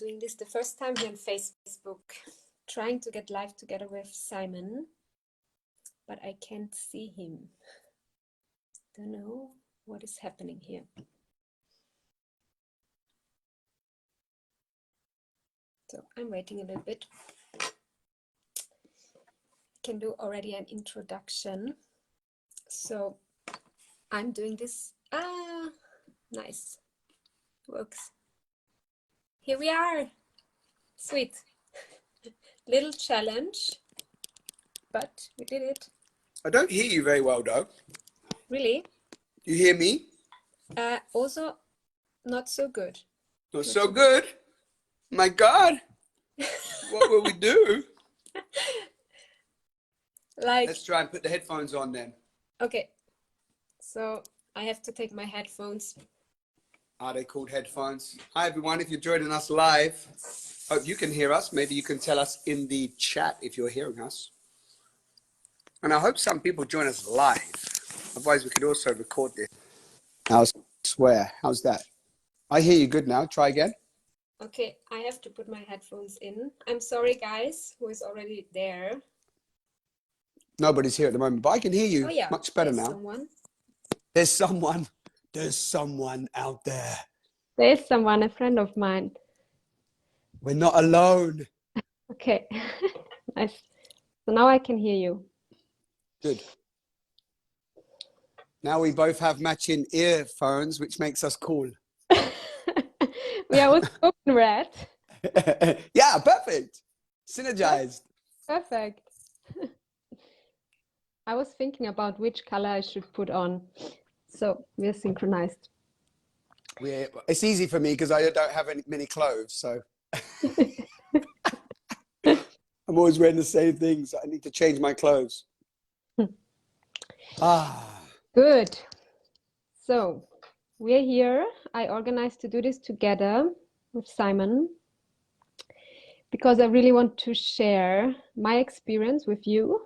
doing this the first time here on Facebook, trying to get live together with Simon, but I can't see him. Don't know what is happening here. So I'm waiting a little bit. I can do already an introduction. So I'm doing this. Nice. Works. Here we are. Sweet. Little challenge, but we did it. I don't hear you very well, though. Really? You hear me? Also, not so good. Not so good? My God. What will we do? Let's try and put the headphones on then. Okay. So I have to take my headphones. Are they called headphones? Hi, everyone. If you're joining us live, hope you can hear us. Maybe you can tell us in the chat if you're hearing us. And I hope some people join us live. Otherwise, we could also record this. I swear. How's that? I hear you good now. Try again. Okay, I have to put my headphones in. I'm sorry, guys, who is already there. Nobody's here at the moment, but I can hear you much better now. Someone. There's someone. There's someone out there. There's someone, a friend of mine. We're not alone. Okay, nice. So now I can hear you. Good. Now we both have matching earphones, which makes us cool. We are all spoken red. Yeah, perfect. Synergized. Perfect. I was thinking about which color I should put on. So we're synchronized. It's easy for me because I don't have many clothes, so I'm always wearing the same things. I need to change my clothes. Good. So we're here. I organized to do this together with Simon because I really want to share my experience with you.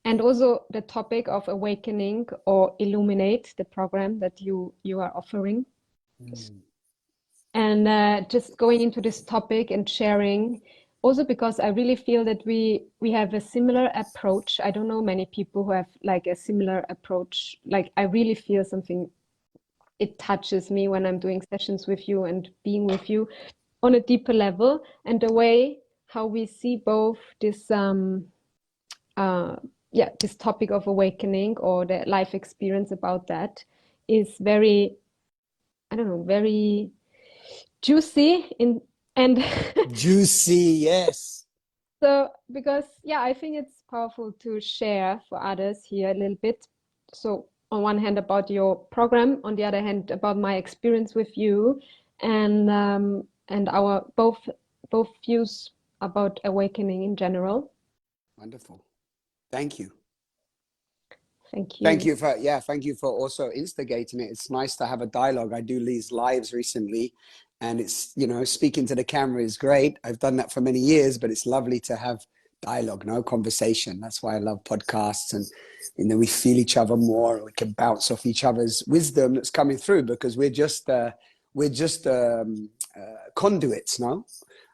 And also the topic of awakening or illuminate, the program that you are offering. And just going into this topic and sharing, also because I really feel that we have a similar approach. I don't know many people who have like a similar approach. Like I really feel something, it touches me when I'm doing sessions with you and being with you on a deeper level. And the way how we see both this this topic of awakening or the life experience about that is very, I don't know, very juicy and juicy, yes. So because I think it's powerful to share for others here a little bit. So on one hand about your program, on the other hand about my experience with you, and our both views about awakening in general. Wonderful. Thank you. Thank you. Thank you for also instigating it. It's nice to have a dialogue. I do these lives recently, and it's, speaking to the camera is great. I've done that for many years, but it's lovely to have dialogue, no conversation. That's why I love podcasts, and we feel each other more. We can bounce off each other's wisdom that's coming through because we're just conduits, no?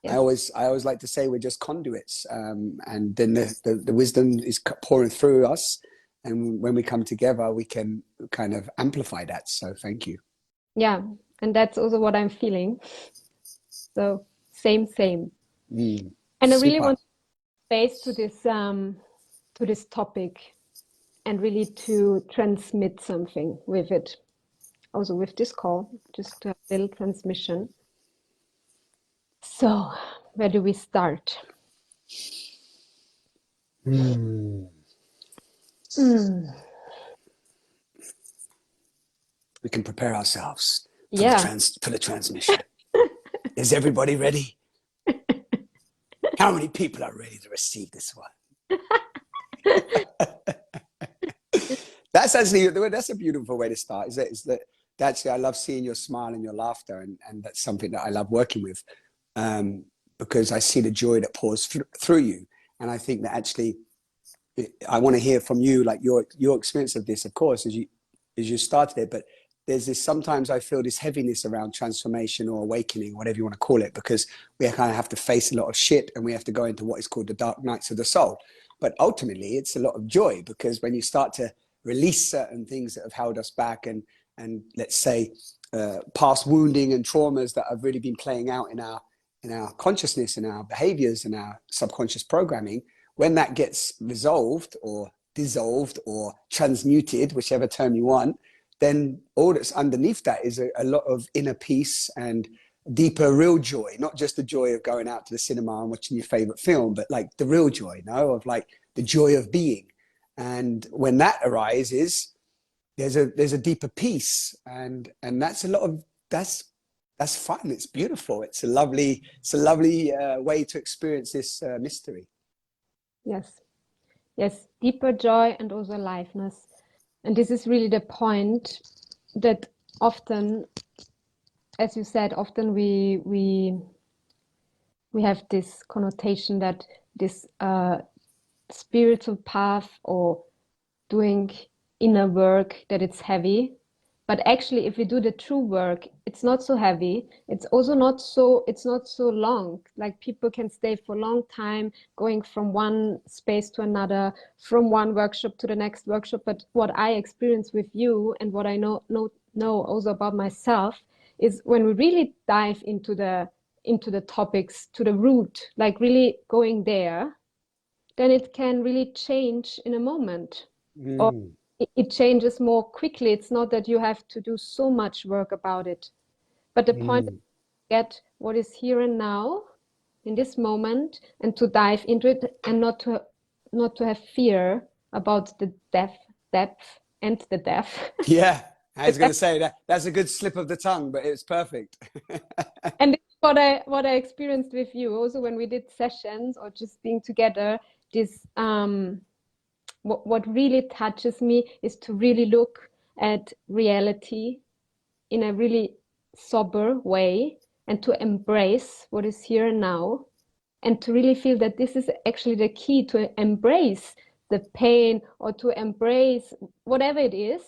Yeah. I always like to say we're just conduits, and then the wisdom is pouring through us, and when we come together we can kind of amplify that. So thank you. Yeah, and that's also what I'm feeling. So same. And I really want space to this topic and really to transmit something with it. Also with this call, just a little transmission. So, where do we start? We can prepare ourselves for the transmission. Is everybody ready? How many people are ready to receive this one? That's a beautiful way to start. I love seeing your smile and your laughter, and that's something that I love working with. Because I see the joy that pours through you. And I think that actually, I want to hear from you, like your experience of this, of course, as you started it, but there's this, sometimes I feel this heaviness around transformation or awakening, whatever you want to call it, because we kind of have to face a lot of shit and we have to go into what is called the dark nights of the soul. But ultimately, it's a lot of joy, because when you start to release certain things that have held us back, and let's say past wounding and traumas that have really been playing out in our consciousness, in our behaviors, in our subconscious programming, when that gets resolved or dissolved or transmuted, whichever term you want, then all that's underneath that is a lot of inner peace and deeper real joy, not just the joy of going out to the cinema and watching your favorite film, but like the real joy, of like the joy of being. And when that arises, there's a deeper peace, and that's a lot of that's fun. It's beautiful. It's a lovely way to experience this mystery. Yes, deeper joy and also aliveness. And this is really the point, that often, as you said, often we have this connotation that this spiritual path or doing inner work, that it's heavy. But actually, if we do the true work, it's not so heavy. It's also not so long. Like, people can stay for a long time, going from one space to another, from one workshop to the next workshop. But what I experience with you, and what I know also about myself, is when we really dive into the topics, to the root, like really going there, then it can really change in a moment. Or it changes more quickly. It's not that you have to do so much work about it. But the point is to get what is here and now, in this moment, and to dive into it, and not to have fear about the depth and the depth. Yeah, I was going to say that's a good slip of the tongue, but it's perfect. And this is what I experienced with you also when we did sessions or just being together. This what really touches me is to really look at reality in a really sober way, and to embrace what is here and now, and to really feel that this is actually the key to embrace the pain, or to embrace whatever it is.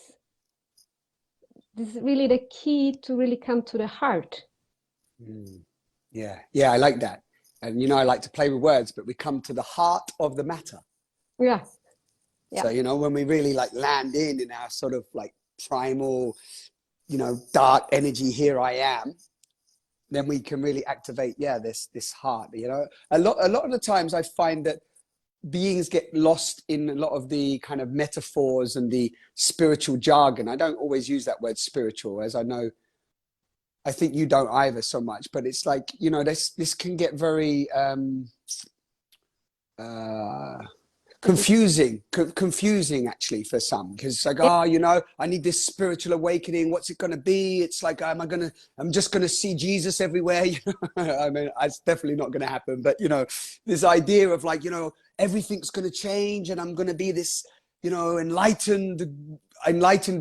This is really the key to really come to the heart. Yeah, I like that. And I like to play with words, but we come to the heart of the matter. Yeah. So, when we really like land in our sort of like primal, dark energy, here I am, then we can really activate, this heart. A lot of the times I find that beings get lost in a lot of the kind of metaphors and the spiritual jargon. I don't always use that word spiritual, as I think you don't either so much, but it's like, this can get very confusing actually for some, because it's like, I need this spiritual awakening. What's it going to be? It's like, I'm just going to see Jesus everywhere. I mean, it's definitely not going to happen, but this idea of like, everything's going to change and I'm going to be this, enlightened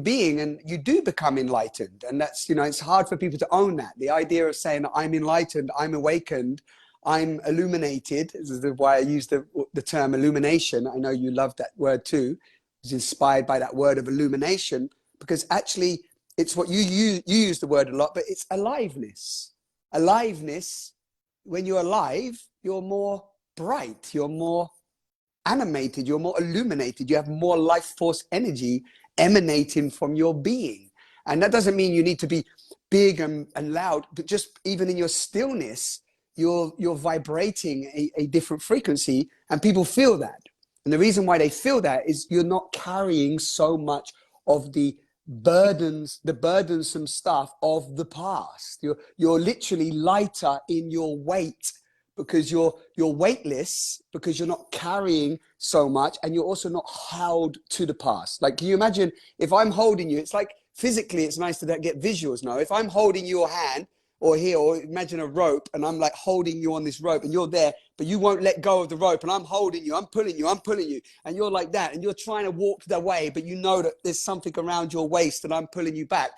being, and you do become enlightened. And that's, it's hard for people to own that. The idea of saying I'm enlightened, I'm awakened, I'm illuminated. This is why I use the term illumination. I know you love that word too. It's inspired by that word of illumination, because actually it's what you use the word a lot, but it's aliveness. Aliveness, when you're alive, you're more bright, you're more animated, you're more illuminated, you have more life force energy emanating from your being. And that doesn't mean you need to be big and loud, but just even in your stillness, you're vibrating a different frequency, and people feel that. And the reason why they feel that is you're not carrying so much of the burdensome stuff of the past. You're literally lighter in your weight, because you're weightless, because you're not carrying so much, and you're also not held to the past. Like, can you imagine if I'm holding you? It's like, physically, it's nice to get visuals now. If I'm holding your hand, or here, or imagine a rope, and I'm like holding you on this rope, and you're there, but you won't let go of the rope, and I'm holding you, I'm pulling you, and you're like that, and you're trying to walk the way, but you know that there's something around your waist and I'm pulling you back.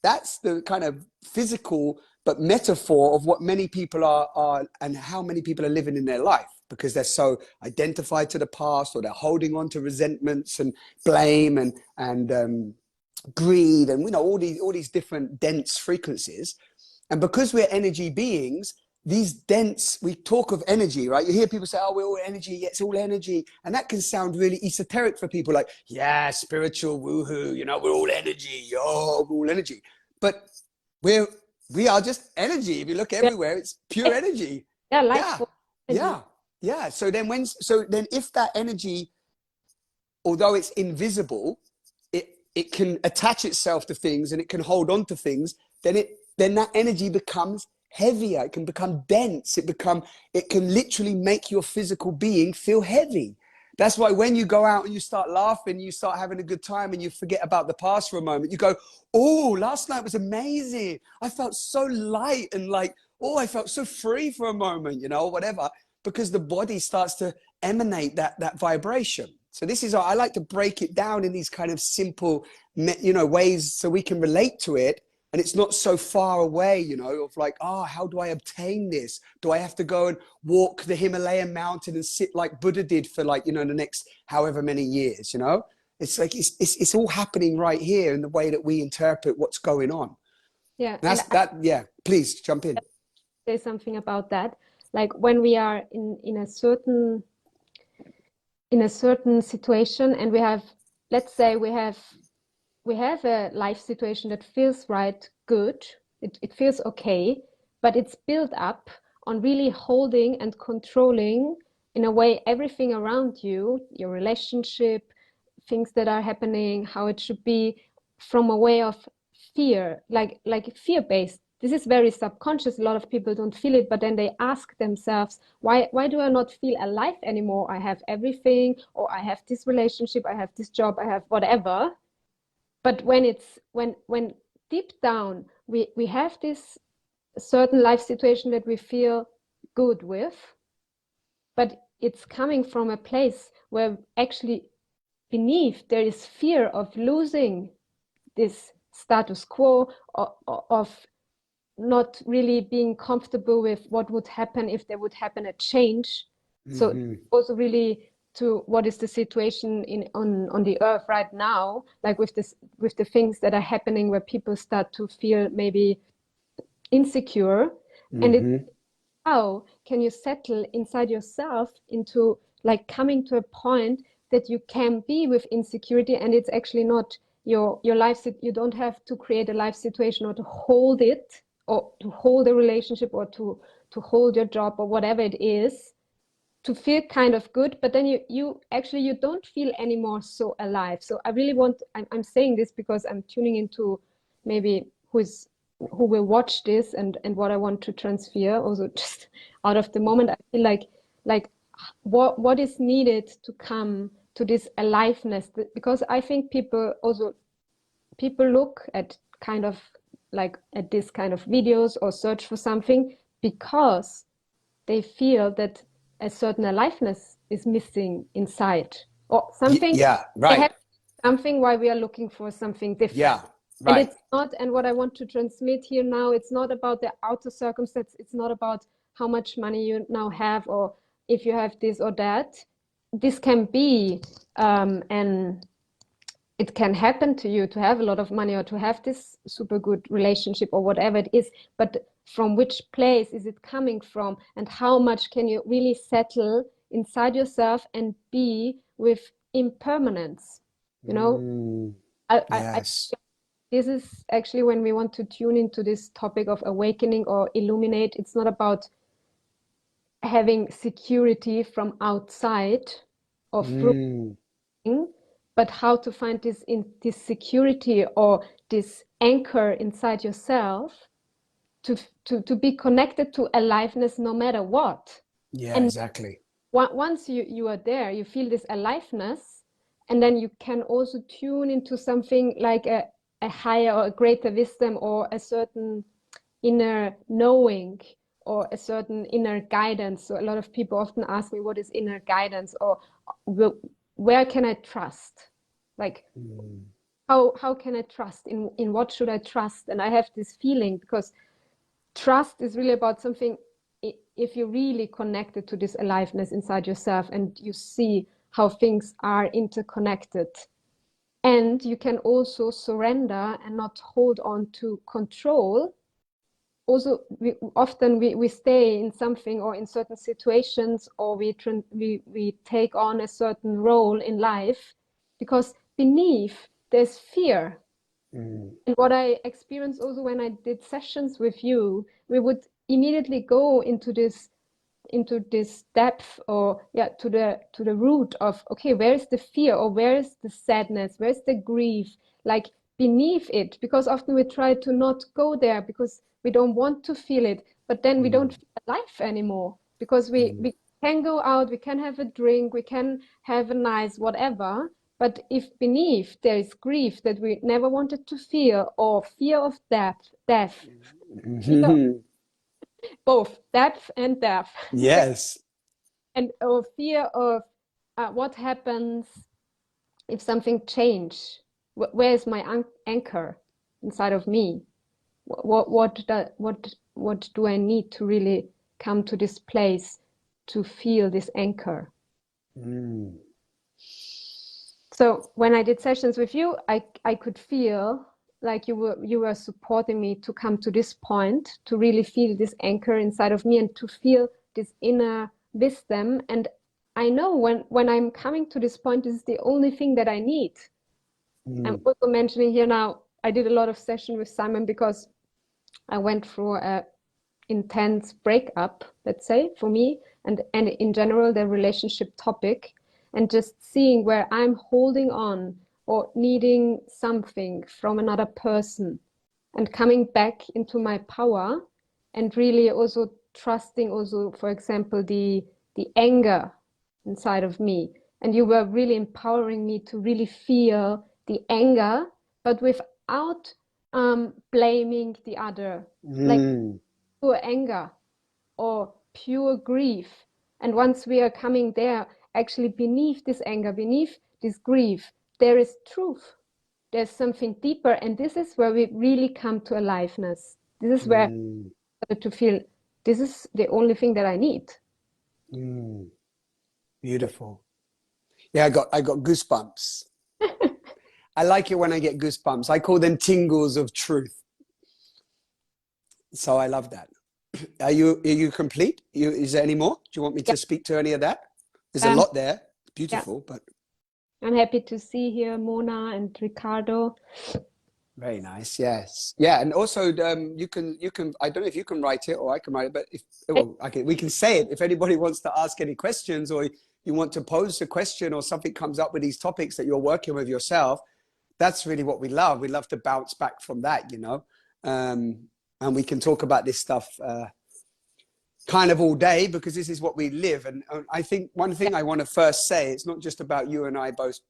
That's the kind of physical but metaphor of what many people are and how many people are living in their life, because they're so identified to the past, or they're holding on to resentments and blame and greed, and all these different dense frequencies. And because we're energy beings, these dense, we talk of energy, right? You hear people say, oh, we're all energy. Yeah, it's all energy. And that can sound really esoteric for people, like, yeah, spiritual, woohoo, we're all energy. Yo, we're all energy. But we are just energy. If you look everywhere, it's pure energy. Yeah, life Yeah, force energy. yeah, yeah. So then if that energy, although it's invisible, it can attach itself to things and it can hold on to things, then that energy becomes heavier. It can become dense. It can literally make your physical being feel heavy. That's why when you go out and you start laughing, you start having a good time and you forget about the past for a moment, you go, oh, last night was amazing. I felt so light and like, oh, I felt so free for a moment, or whatever, because the body starts to emanate that vibration. So this is, I like to break it down in these kind of simple, ways so we can relate to it. And it's not so far away, of like, oh, how do I obtain this? Do I have to go and walk the Himalayan mountain and sit like Buddha did for like, the next however many years, It's like, it's all happening right here in the way that we interpret what's going on. Yeah, And and that's that. Yeah, please jump in. I say something about that. Like when we are in a certain situation, and we have, let's say we have a life situation that feels right, good, it feels okay, but it's built up on really holding and controlling, in a way, everything around you, your relationship, things that are happening, how it should be, from a way of fear, like fear-based. This is very subconscious. A lot of people don't feel it, but then they ask themselves, why do I not feel alive anymore? I have everything, or I have this relationship, I have this job, I have whatever. But when deep down we have this certain life situation that we feel good with, but it's coming from a place where actually beneath there is fear of losing this status quo, of not really being comfortable with what would happen if there would happen a change. So Mm-hmm. also really to what is the situation on the earth right now, like with the things that are happening, where people start to feel maybe insecure. And it's, Mm-hmm. how can you settle inside yourself into like coming to a point that you can be with insecurity, and it's actually not your life. You don't have to create a life situation or to hold it, or to hold a relationship, or to hold your job, or whatever it is, to feel kind of good, but then you actually you don't feel anymore so alive. So I really want, I'm saying this because I'm tuning into maybe who will watch this, and what I want to transfer also, just out of the moment. I feel like what is needed to come to this aliveness, because I think people look at kind of like at this kind of videos, or search for something because they feel that a certain aliveness is missing inside, or something. Yeah, They right. have something why we are looking for something different. Yeah, And right. it's not, and what I want to transmit here now, it's not about the outer circumstance, it's not about how much money you now have, or if you have this or that. This can be, and it can happen to you to have a lot of money, or to have this super good relationship, or whatever it is, but from which place is it coming from, and how much can you really settle inside yourself and be with impermanence, you know Mm, I yes. this is actually when we want to tune into this topic of awakening or illuminate. It's not about having security from outside or through, Mm, but how to find this security, or this anchor inside yourself, to be connected to aliveness no matter what. yeah, And exactly. once you are there, you feel this aliveness, and then you can also tune into something like a higher or a greater wisdom, or a certain inner knowing, or a certain inner guidance. So a lot of people often ask me, what is inner guidance, or where can I trust? Like, Mm, how can I trust? In what should I trust? And I have this feeling, because trust is really about something. If you're really connected to this aliveness inside yourself, and you see how things are interconnected, And you can also surrender and not hold on to control. Also, we stay in something or in certain situations, or we take on a certain role in life because beneath there's fear. Mm. And what I experienced also when I did sessions with you, we would immediately go into this depth, or yeah, to the root of, okay, where is the fear, or where is the sadness, where is the grief, like beneath it, because often we try to not go there because we don't want to feel it, but then we don't Mm. feel alive anymore, because we can go out, we can have a drink, we can have a nice whatever, but if beneath there is grief that we never wanted to feel, or fear of death, fear, Mm. both depth and death, Yes. and or fear of what happens if something change. Where is my anchor inside of me? What do I need to really come to this place to feel this anchor? Mm. So when I did sessions with you, I could feel like you were supporting me to come to this point, to really feel this anchor inside of me and to feel this inner wisdom. And I know when I'm coming to this point, this is the only thing that I need. I'm Mm. also mentioning here now, I did a lot of session with Simon because I went through a intense breakup, let's say, for me, and in general, the relationship topic, and just seeing where I'm holding on or needing something from another person and coming back into my power, and really also trusting also, for example, the anger inside of me. And you were really empowering me to really feel the anger, but without blaming the other, like Mm. pure anger or pure grief. And once we are coming there, actually beneath this anger, beneath this grief, there is truth. There's something deeper. And this is where we really come to aliveness. This is where Mm. to feel this is the only thing that I need. Mm. Beautiful. Yeah, I got goosebumps. I like it when I get goosebumps. I call them tingles of truth. So I love that. Are you complete? Is there any more? Do you want me Yeah. to speak to any of that? There's a Um, lot there. yeah. Beautiful, but I'm happy to see here Mona and Ricardo. very nice. Yes. Yeah, and also you can I don't know if you can write it or I can write it, but if well, we can say it if anybody wants to ask any questions, or you want to pose a question, or something comes up with these topics that you're working with yourself. That's really what we love. We love to bounce back from that, and we can talk about this stuff kind of all day, because this is what we live. And I think one thing I want to first say, it's not just about you and I both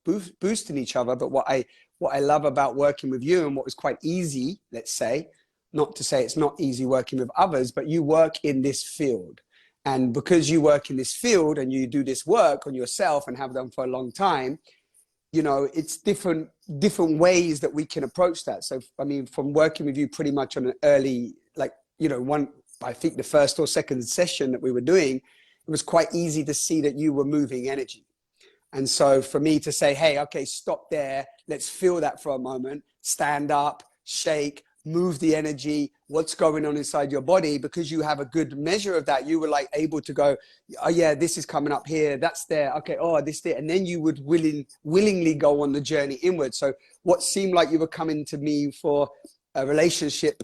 boosting each other, but what I love about working with you, and what was quite easy, let's say, not to say it's not easy working with others, but you work in this field. And because you work in this field and you do this work on yourself and have done for a long time, it's different ways that we can approach that. So I mean, from working with you pretty much on an early, like, one, I think the first or second session that we were doing, it was quite easy to see that you were moving energy. And so for me to say, hey, okay, stop there, let's feel that for a moment, stand up, shake, move the energy, what's going on inside your body, because you have a good measure of that, you were like able to go, oh yeah, this is coming up here, that's there, okay, oh, this there. And then you would willingly go on the journey inward. So what seemed like you were coming to me for a relationship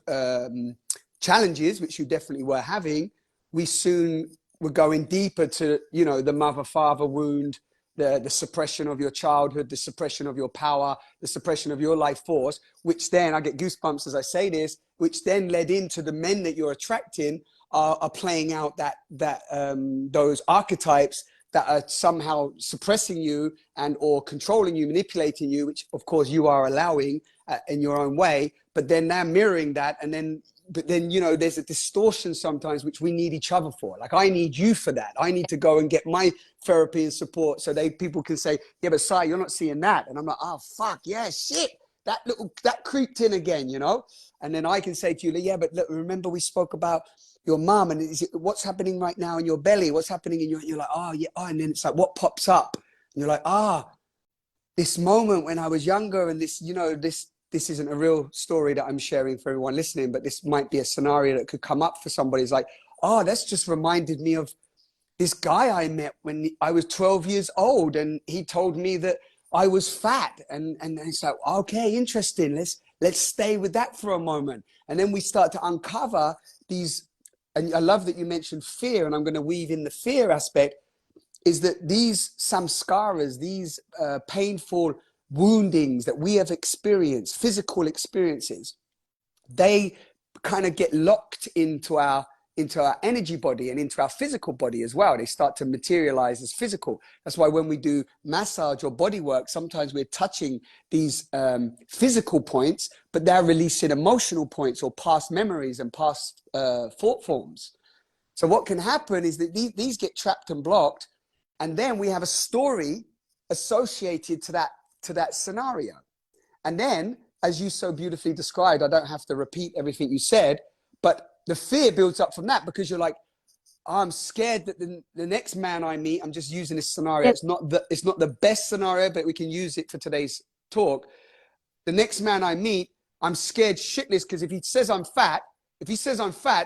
challenges, which you definitely were having, we soon were going deeper to, the mother-father wound, the suppression of your childhood, the suppression of your power, the suppression of your life force, which then, I get goosebumps as I say this, which then led into the men that you're attracting are playing out those archetypes that are somehow suppressing you and or controlling you, manipulating you, which of course you are allowing in your own way, but then they're mirroring that. And then but then there's a distortion sometimes which we need each other for. Like, I need you for that. I need to go and get my therapy and support, so people can say, yeah, but Sai, you're not seeing that. And I'm like, oh fuck, yeah, shit, that creeped in again, and then I can say to you, yeah, but look, remember we spoke about your mom, and what's happening right now in your belly, what's happening in you're like, oh yeah, oh, and then it's like, what pops up, and you're like, this moment when I was younger, and this, you know, this isn't a real story that I'm sharing for everyone listening, but this might be a scenario that could come up for somebody. It's like, oh, that's just reminded me of this guy I met when I was 12 years old, and he told me that I was fat. And it's like, okay, interesting. Let's stay with that for a moment. And then we start to uncover these, and I love that you mentioned fear, and I'm going to weave in the fear aspect, is that these samskaras, these painful woundings that we have experienced, physical experiences, they kind of get locked into our energy body and into our physical body as well. They start to materialize as physical. That's why when we do massage or body work, sometimes we're touching these physical points, but they're releasing emotional points or past memories and past thought forms. So what can happen is that these get trapped and blocked, and then we have a story associated to that scenario. And then, as you so beautifully described, I don't have to repeat everything you said, but the fear builds up from that, because you're like, oh, I'm scared that the next man I meet, I'm just using this scenario. It's not the best scenario, but we can use it for today's talk. The next man I meet, I'm scared shitless, because if he says I'm fat,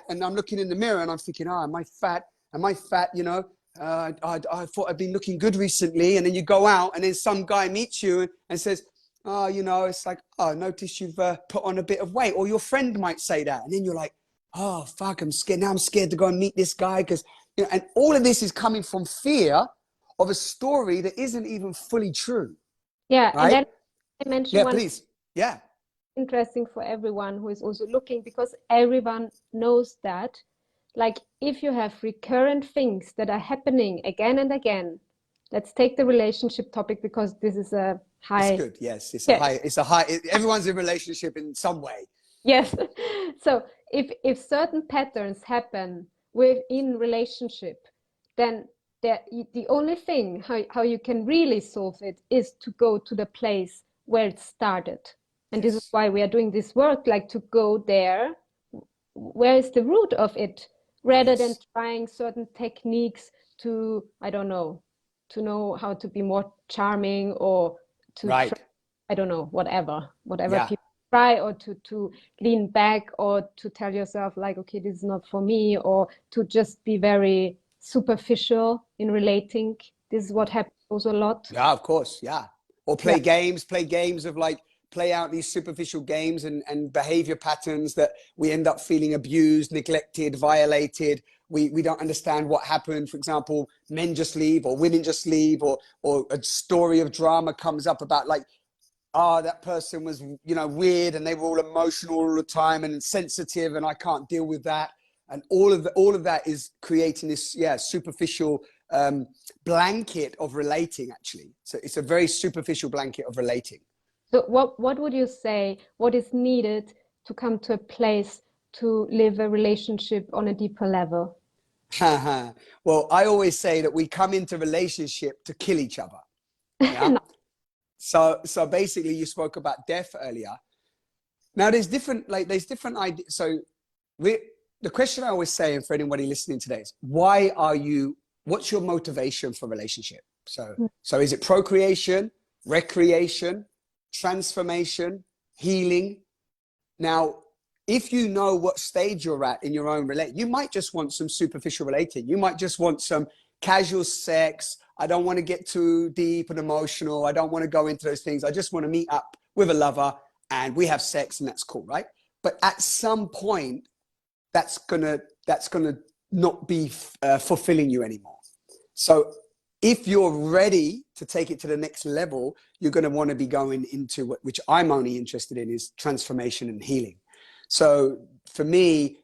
and I'm looking in the mirror and I'm thinking, oh, am I fat? You know, I thought I'd been looking good recently. And then you go out and then some guy meets you and says, oh, you know, it's like, oh, notice you've put on a bit of weight. Or your friend might say that. And then you're like, oh, fuck, I'm scared. Now I'm scared to go and meet this guy. Because, you know, and all of this is coming from fear of a story that isn't even fully true. Yeah. Right? And then I mentioned one. Please. Yeah. Interesting for everyone who is also looking, because everyone knows that, like, if you have recurrent things that are happening again and again, let's take the relationship topic, because this is a high. It's good. Yes. It's a high, everyone's in relationship in some way. Yes. So if certain patterns happen within relationship, then the only thing how you can really solve it is to go to the place where it started. And Yes. this is why we are doing this work, like to go there, where is the root of it, rather Yes. than trying certain techniques to, I don't know, to know how to be more charming, or to Right. try, I don't know, whatever Yeah. people try, or to lean back, or to tell yourself like, okay, this is not for me, or to just be very superficial in relating. This is what happens also a lot. Yeah, of course. Yeah. Or play games of like, play out these superficial games and behavior patterns that we end up feeling abused, neglected, violated. We don't understand what happened. For example, men just leave, or women just leave, or a story of drama comes up about like, oh, that person was, you know, weird, and they were all emotional all the time and sensitive, and I can't deal with that. And all of that is creating this, superficial blanket of relating, actually. So it's a very superficial blanket of relating. So what would you say, what is needed to come to a place to live a relationship on a deeper level? Well, I always say that we come into relationship to kill each other. Yeah. No. So basically, you spoke about death earlier. Now there's different ideas. So the question I always say, and for anybody listening today, is what's your motivation for relationship? So is it procreation, recreation, transformation, healing? Now, if you know what stage you're at in your own relate, you might just want some superficial relating. You might just want some casual sex. I don't want to get too deep and emotional. I don't want to go into those things. I just want to meet up with a lover and we have sex, and that's cool, right? But at some point, that's gonna not be fulfilling you anymore. So if you're ready to take it to the next level, you're going to want to be going into which I'm only interested in, is transformation and healing. So for me,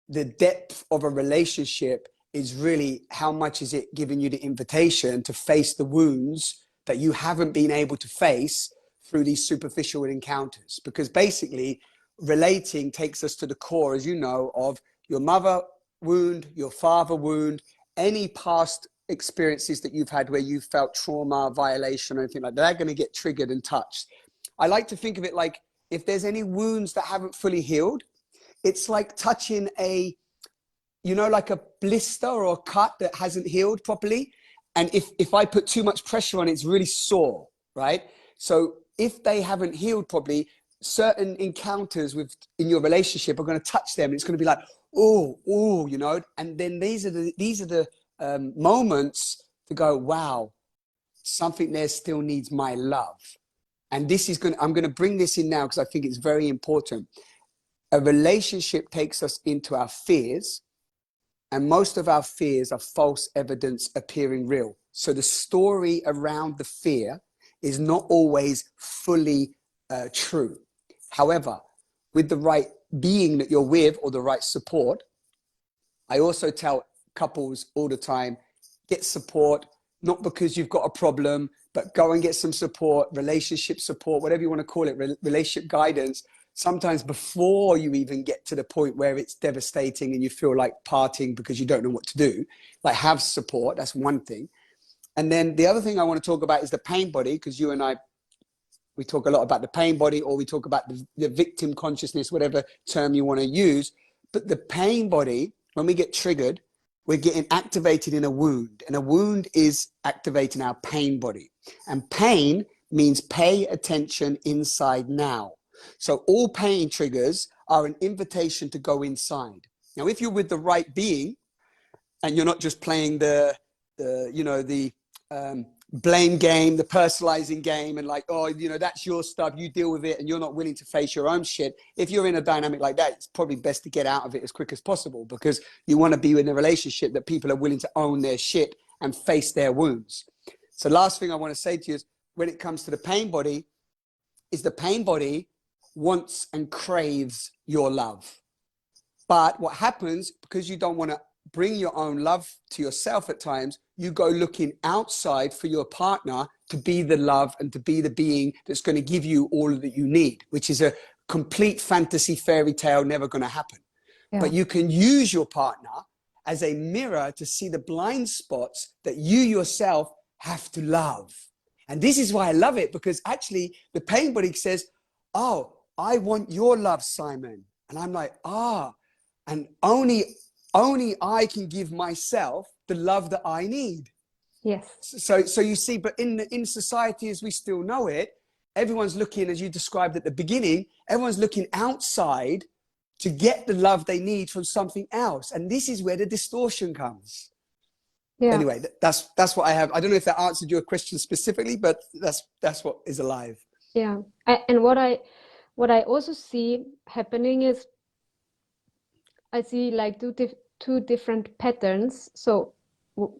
the depth of a relationship is really how much is it giving you the invitation to face the wounds that you haven't been able to face through these superficial encounters. Because basically, relating takes us to the core, as you know, of your mother wound, your father wound, any past experiences that you've had where you felt trauma, violation, or anything like that, they're going to get triggered and touched. I like to think of it like, if there's any wounds that haven't fully healed, it's like touching like a blister or a cut that hasn't healed properly. And if I put too much pressure on it, it's really sore, right? So if they haven't healed properly, certain encounters in your relationship are going to touch them. It's going to be like, oh, you know. And then these are the moments to go, wow, something there still needs my love. And I'm going to bring this in now because I think it's very important. A relationship takes us into our fears, and most of our fears are false evidence appearing real. So the story around the fear is not always fully true. However, with the right being that you're with or the right support, I also tell couples all the time, get support, not because you've got a problem, but go and get some support, relationship support, whatever you want to call it, relationship guidance. Sometimes before you even get to the point where it's devastating and you feel like parting because you don't know what to do, like have support. That's one thing. And then the other thing I want to talk about is the pain body, because you and I, we talk a lot about the pain body, or we talk about the victim consciousness, whatever term you want to use. But the pain body, when we get triggered, we're getting activated in a wound, and a wound is activating our pain body. And pain means pay attention inside now. So all pain triggers are an invitation to go inside. Now, if you're with the right being and you're not just playing the blame game, the personalizing game, and like, oh, you know, that's your stuff, you deal with it, and you're not willing to face your own shit. If you're in a dynamic like that, it's probably best to get out of it as quick as possible, because you want to be in a relationship that people are willing to own their shit and face their wounds. So last thing I want to say to you is, when it comes to the pain body, is the pain body wants and craves your love. But what happens, because you don't want to bring your own love to yourself at times, you go looking outside for your partner to be the love and to be the being that's going to give you all that you need, which is a complete fantasy fairy tale, never going to happen. Yeah. But you can use your partner as a mirror to see the blind spots that you yourself have to love. And this is why I love it, because actually the pain body says, oh, I want your love, Simon. And I'm like, and only I can give myself the love that I need. Yes. So you see, but in society as we still know it, everyone's looking, as you described at the beginning, everyone's looking outside to get the love they need from something else. And this is where the distortion comes. Yeah. Anyway, that's what I have. I don't know if that answered your question specifically, but that's what is alive. Yeah. And what I also see happening is, I see like two different patterns. So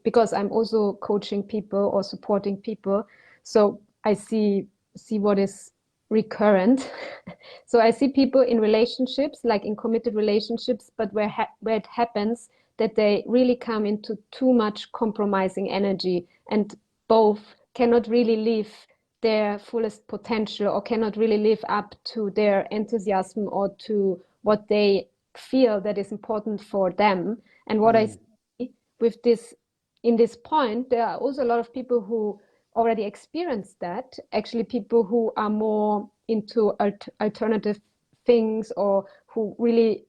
because I'm also coaching people or supporting people, so I see what is recurrent. So I see people in relationships, like in committed relationships, but where it happens that they really come into too much compromising energy, and both cannot really live their fullest potential, or cannot really live up to their enthusiasm or to what they feel that is important for them. And what I see with this, in this point, there are also a lot of people who already experienced that, actually people who are more into alternative things, or who really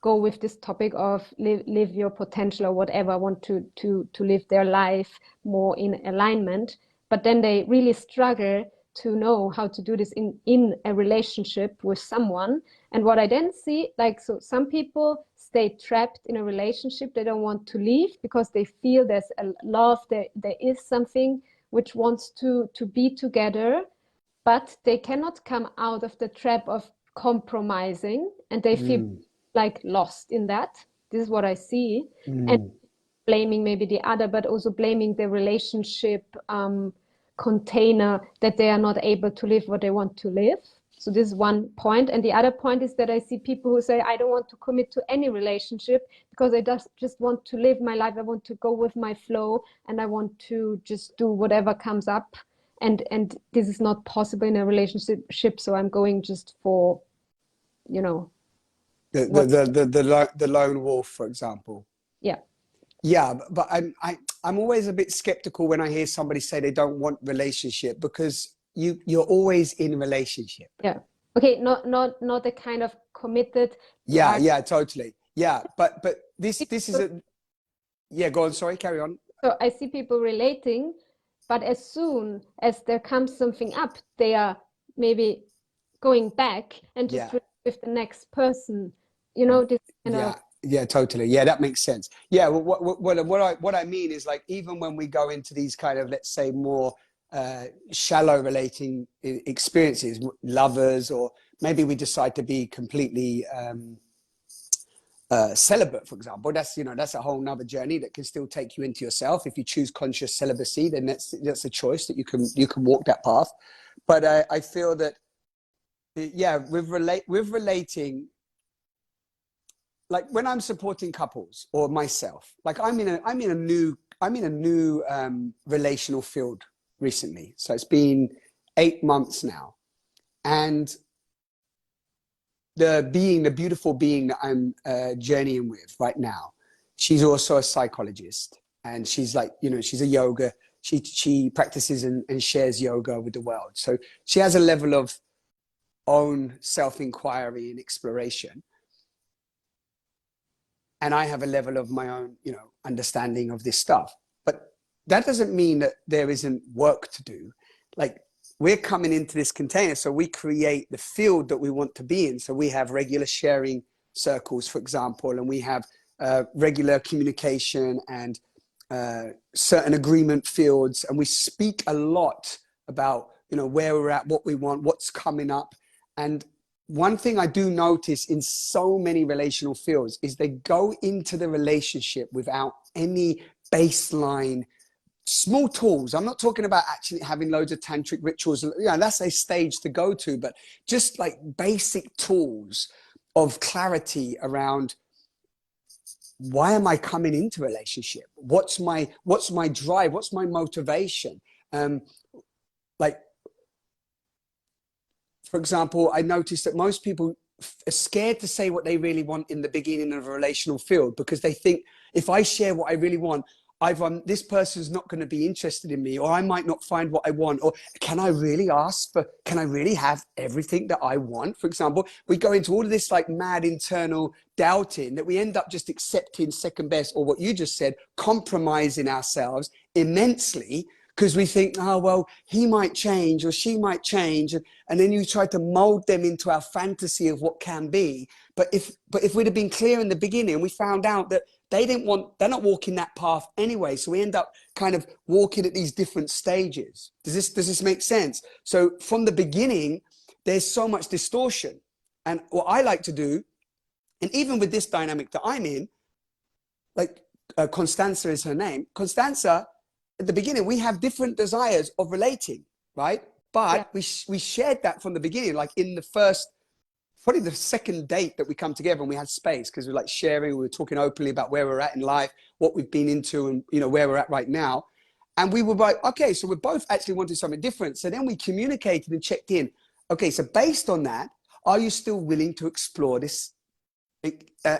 go with this topic of live your potential, or whatever, want to live their life more in alignment, but then they really struggle to know how to do this in a relationship with someone. And what I then see, like, so some people stay trapped in a relationship, they don't want to leave because they feel there's a love, there is something which wants to be together, but they cannot come out of the trap of compromising, and they feel like lost in that. This is what I see. And blaming maybe the other, but also blaming the relationship container, that they are not able to live what they want to live. So this is one point. And the other point is that I see people who say, I don't want to commit to any relationship because I just want to live my life. I want to go with my flow, and I want to just do whatever comes up. And this is not possible in a relationship. So I'm going just for, you know, the lone wolf, for example. Yeah. Yeah, but I'm always a bit skeptical when I hear somebody say they don't want relationship, because you're always in relationship. Yeah. Okay. Not the kind of committed. Yeah, totally. Yeah, but this is a. Yeah, go on. Sorry, carry on. So I see people relating but as soon as there comes something up, they are maybe going back and just Yeah. with the next person, you know, this kind Yeah, of. yeah, totally. Yeah, that makes sense. Yeah, well, what I mean is, like, even when we go into these kind of, let's say, more shallow relating experiences, lovers, or maybe we decide to be completely celibate, for example. That's, you know, that's a whole nother journey that can still take you into yourself. If you choose conscious celibacy, then that's a choice that you can walk that path. But I feel that, yeah, with relating, like when I'm supporting couples or myself, like I'm in a new relational field recently. So it's been 8 months now, and the beautiful being that I'm journeying with right now, she's also a psychologist, and she's, like, you know, she's a yoga. She practices and shares yoga with the world. So she has a level of own self-inquiry and exploration, and I have a level of my own, you know, understanding of this stuff. But that doesn't mean that there isn't work to do. Like, we're coming into this container, so we create the field that we want to be in. So we have regular sharing circles, for example, and we have regular communication and certain agreement fields, and we speak a lot about, you know, where we're at, what we want, what's coming up. And one thing I do notice in so many relational fields is they go into the relationship without any baseline small tools. I'm not talking about actually having loads of tantric rituals. Yeah, that's a stage to go to, but just like basic tools of clarity around, why am I coming into a relationship? What's my drive? What's my motivation? Like, for example, I noticed that most people are scared to say what they really want in the beginning of a relational field, because they think, if I share what I really want, this person's not going to be interested in me, or I might not find what I want, or can I really have everything that I want? For example, we go into all of this like mad internal doubting that we end up just accepting second best, or what you just said, compromising ourselves immensely, because we think, oh, well, he might change or she might change. And then you try to mold them into our fantasy of what can be. But if we'd have been clear in the beginning, we found out that they're not walking that path anyway. So we end up kind of walking at these different stages. Does this make sense? So from the beginning, there's so much distortion. And what I like to do, and even with this dynamic that I'm in, like Constanza is her name. Constanza, at the beginning, we have different desires of relating, right? But we shared that from the beginning, like in the first, probably the second date that we come together, and we had space because we were like sharing, we were talking openly about where we're at in life, what we've been into, and, you know, where we're at right now. And we were like, okay, so we're both actually wanting something different. So then we communicated and checked in. Okay, so based on that, are you still willing to explore this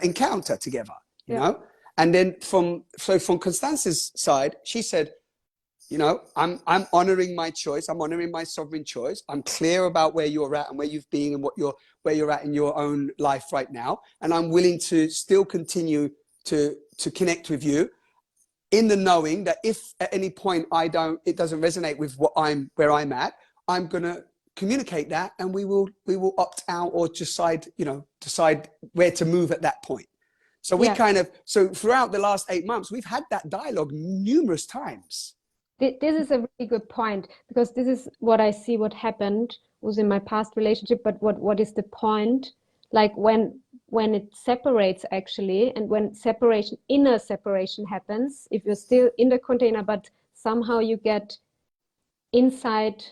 encounter together? You know? And then from Constance's side, she said, you know, I'm honoring my choice. I'm honoring my sovereign choice. I'm clear about where you're at and where you've been and where you're at in your own life right now. And I'm willing to still continue to connect with you, in the knowing that if at any point it doesn't resonate with where I'm at, I'm going to communicate that, and we will opt out or decide where to move at that point. So so throughout the last 8 months, we've had that dialogue numerous times. This is a really good point, because this is what I see what happened was in my past relationship. But what is the point? Like when it separates actually, and when inner separation happens, if you're still in the container, but somehow you get inside.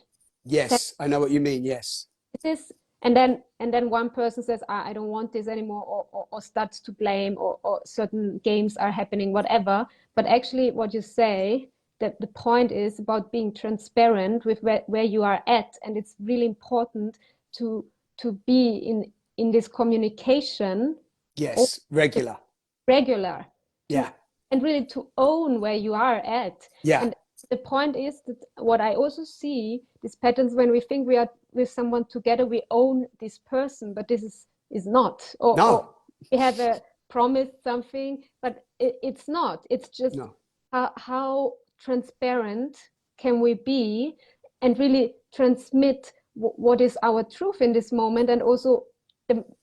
Yes, I know what you mean. Yes. This, and then one person says, I don't want this anymore, or starts to blame, or certain games are happening, whatever. But actually what you say, that the point is about being transparent with where you are at, and it's really important to be in this communication. Yes, regular. To, Yeah. and really to own where you are at. Yeah. And the point is that what I also see, these patterns, when we think we are with someone together, we own this person, but this is not. Or we have a promised something, but it's not. It's just how transparent can we be and really transmit what is our truth in this moment. And also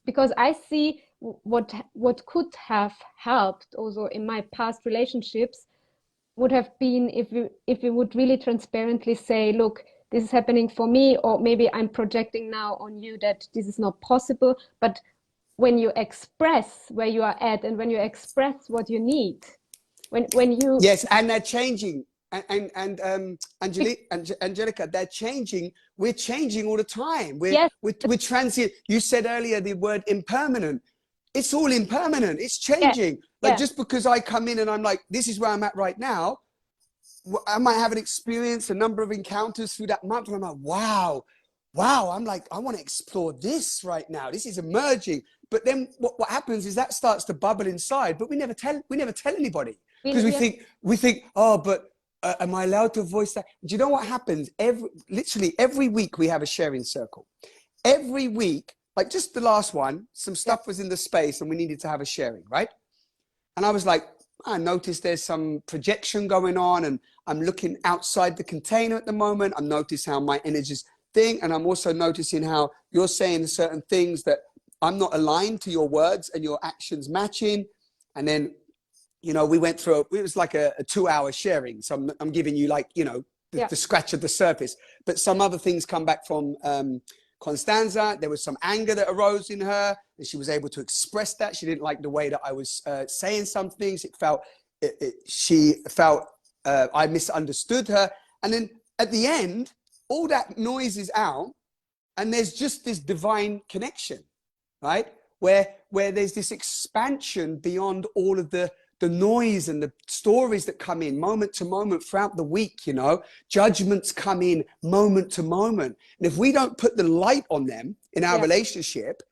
because I see what could have helped also in my past relationships would have been if we would really transparently say, look, this is happening for me, or maybe I'm projecting now on you that this is not possible. But when you express where you are at, and when you express what you need, when you Yes, and they're changing. Angelica, they're changing. We're changing all the time. yes, We're transient. You said earlier the word impermanent. It's all impermanent. It's yeah, changing. Like, yeah, just because I come in and I'm like, this is where I'm at right now, I might have an experience, a number of encounters through that month, and I'm like, wow. I'm like, I want to explore this right now. This is emerging. But then what happens is that starts to bubble inside, but we never tell anybody, because we think, oh, but am I allowed to voice that? Do you know what happens? Literally every week we have a sharing circle. Every week, like just the last one, some stuff was in the space and we needed to have a sharing, right? And I was like, I noticed there's some projection going on, and I'm looking outside the container at the moment. I'm noticing how my energies think, and I'm also noticing how you're saying certain things that I'm not aligned to your words and your actions matching. And then, you know, we went through, it was like a 2-hour sharing. So I'm giving you like, you know, the scratch of the surface, but some other things come back from Constanza. There was some anger that arose in her, and she was able to express that. She didn't like the way that I was saying some things. She felt I misunderstood her. And then at the end, all that noise is out, and there's just this divine connection, right? Where there's this expansion beyond all of the noise and the stories that come in moment to moment throughout the week. You know, judgments come in moment to moment. And if we don't put the light on them in our relationship,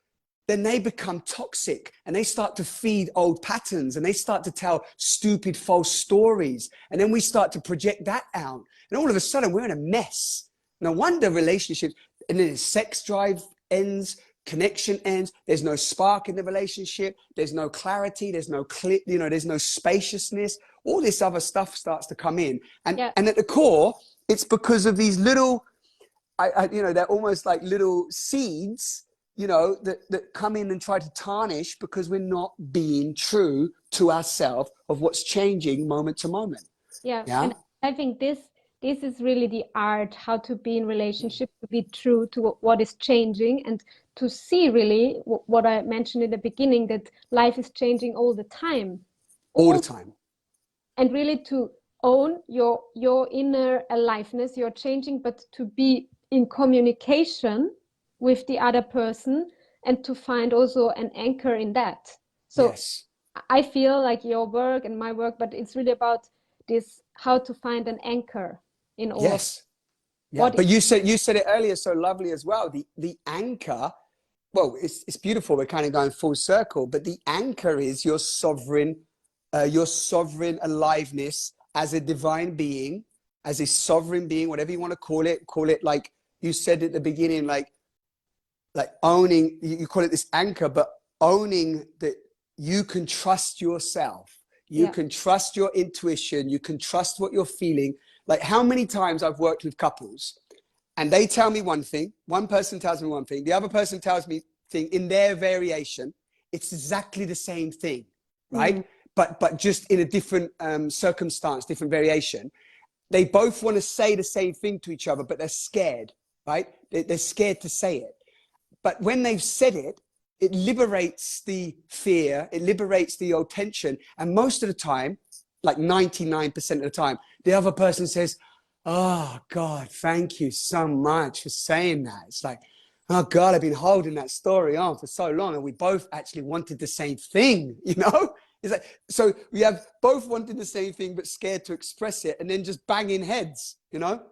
then they become toxic, and they start to feed old patterns, and they start to tell stupid, false stories. And then we start to project that out. And all of a sudden we're in a mess. No wonder relationships, and then sex drive ends, connection ends. There's no spark in the relationship. There's no clarity. There's no clear, you know, there's no spaciousness. All this other stuff starts to come in. And at the core, it's because of these little, you know, they're almost like little seeds, you know, that come in and try to tarnish, because we're not being true to ourselves of what's changing moment to moment. Yeah. And I think this is really the art, how to be in relationship, to be true to what is changing, and to see really what I mentioned in the beginning, that life is changing all the time. All the time. And really to own your inner aliveness, you're changing, but to be in communication with the other person, and to find also an anchor in that. So I feel like your work and my work, but it's really about this, how to find an anchor in all of but you said it earlier so lovely as well. The anchor, well, it's beautiful. We're kind of going full circle, but the anchor is your sovereign aliveness as a divine being, as a sovereign being, whatever you want to call it like you said at the beginning, like owning, you call it this anchor, but owning that you can trust yourself. You can trust your intuition. You can trust what you're feeling. Like, how many times I've worked with couples and they tell me one thing, one person tells me one thing, the other person tells me thing in their variation. It's exactly the same thing, right? But just in a different circumstance, different variation. They both want to say the same thing to each other, but they're scared, right? They're scared to say it. But when they've said it, it liberates the fear, it liberates the old tension. And most of the time, like 99% of the time, the other person says, oh God, thank you so much for saying that. It's like, oh God, I've been holding that story on for so long, and we both actually wanted the same thing, you know? It's like, so we have both wanted the same thing, but scared to express it, and then just banging heads, you know?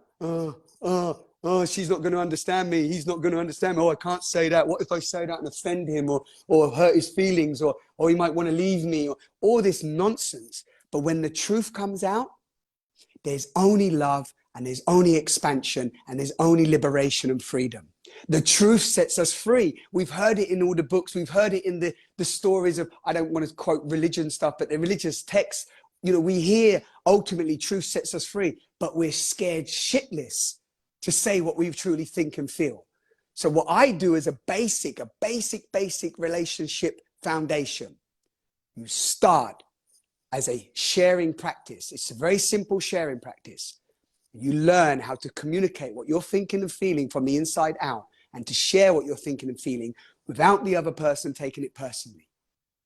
Oh, she's not going to understand me. He's not going to understand me. Oh, I can't say that. What if I say that and offend him, or hurt his feelings, or he might want to leave me, or all this nonsense. But when the truth comes out, there's only love, and there's only expansion, and there's only liberation and freedom. The truth sets us free. We've heard it in all the books. We've heard it in the stories of, I don't want to quote religion stuff, but the religious texts. you know, we hear ultimately truth sets us free, but we're scared shitless to say what we truly think and feel. So what I do is a basic relationship foundation. You start as a sharing practice. It's a very simple sharing practice. You learn how to communicate what you're thinking and feeling from the inside out, and to share what you're thinking and feeling without the other person taking it personally.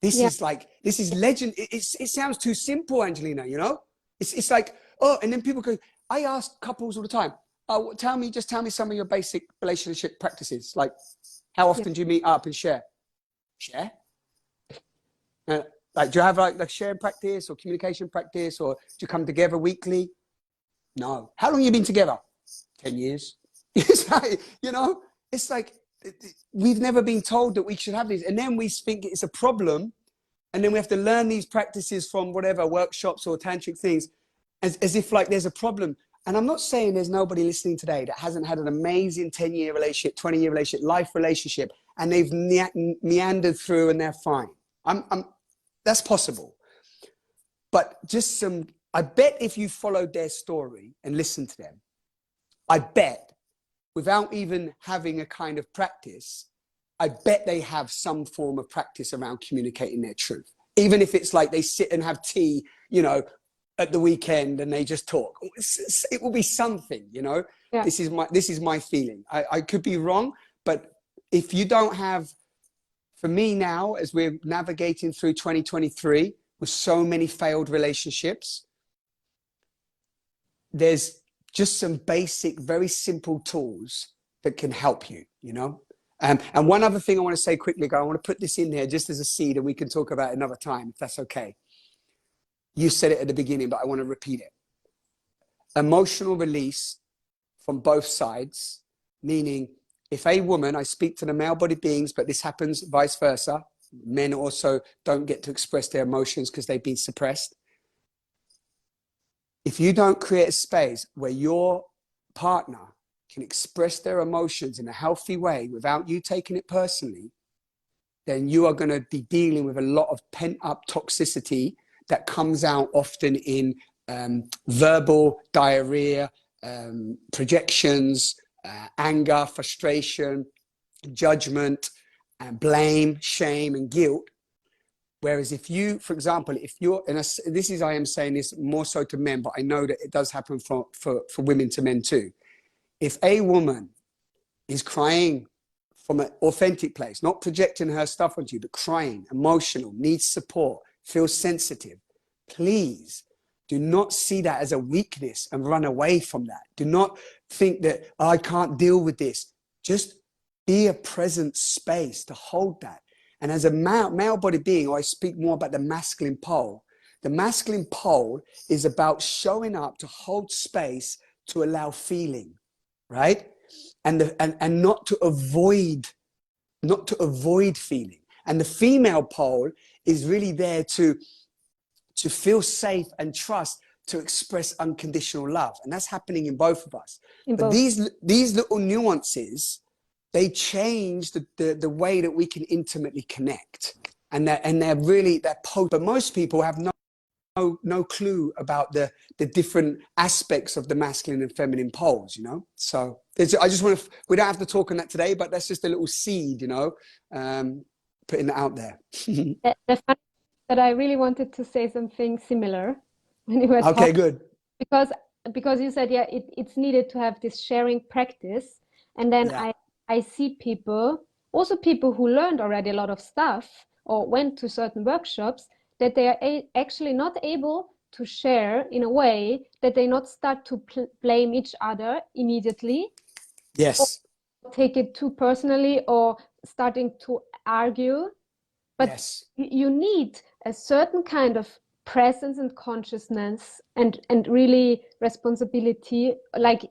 This is like, this is legend. It sounds too simple, Angelina, you know? It's like, oh, and then people go, I ask couples all the time, oh, just tell me some of your basic relationship practices. Like, how often do you meet up and share? Share? Like, do you have like sharing practice or communication practice, or do you come together weekly? No. How long have you been together? 10 years. It's like, you know, it's like, we've never been told that we should have these. And then we think it's a problem. And then we have to learn these practices from whatever workshops or tantric things as if like there's a problem. And I'm not saying there's nobody listening today that hasn't had an amazing 10-year relationship, 20-year relationship, life relationship, and they've meandered through and they're fine. That's possible. But just I bet if you followed their story and listened to them, I bet without even having a kind of practice, I bet they have some form of practice around communicating their truth. Even if it's like they sit and have tea, you know, at the weekend and they just talk. It will be something, you know. Yeah. This is my feeling. I could be wrong, but if you don't have, for me now, as we're navigating through 2023 with so many failed relationships, there's just some basic, very simple tools that can help you, you know. And one other thing I want to say quickly, I want to put this in here just as a seed, and we can talk about it another time, if that's okay. You said it at the beginning, but I want to repeat it. Emotional release from both sides, meaning if a woman, I speak to the male-bodied beings, but this happens vice versa. Men also don't get to express their emotions because they've been suppressed. If you don't create a space where your partner can express their emotions in a healthy way without you taking it personally, then you are going to be dealing with a lot of pent-up toxicity that comes out often in verbal diarrhea, projections, anger, frustration, judgment, and blame, shame, and guilt. Whereas if you, for example, if you're, and I am saying this more so to men, but I know that it does happen for women to men too. If a woman is crying from an authentic place, not projecting her stuff onto you, but crying, emotional, needs support, feels sensitive, please do not see that as a weakness and run away from that. Do not think that, oh, I can't deal with this. Just be a present space to hold that. And as a male-bodied being, or I speak more about the masculine pole is about showing up to hold space, to allow feeling, right? And not to avoid feeling. And the female pole is really there to feel safe and trust, to express unconditional love. And that's happening in both of us. But these little nuances, they change the way that we can intimately connect. And they're potent. But most people have no clue about the different aspects of the masculine and feminine poles, you know? So I just want to, we don't have to talk on that today, but that's just a little seed, you know, putting that out there. The funny that I really wanted to say something similar when you were talking. Okay, good. Because you said, yeah, it's needed to have this sharing practice. And then I see people, also people who learned already a lot of stuff or went to certain workshops, that they are actually not able to share in a way that they not start to blame each other immediately. Yes. Or take it too personally or starting to argue. But yes, you need a certain kind of presence and consciousness and really responsibility, like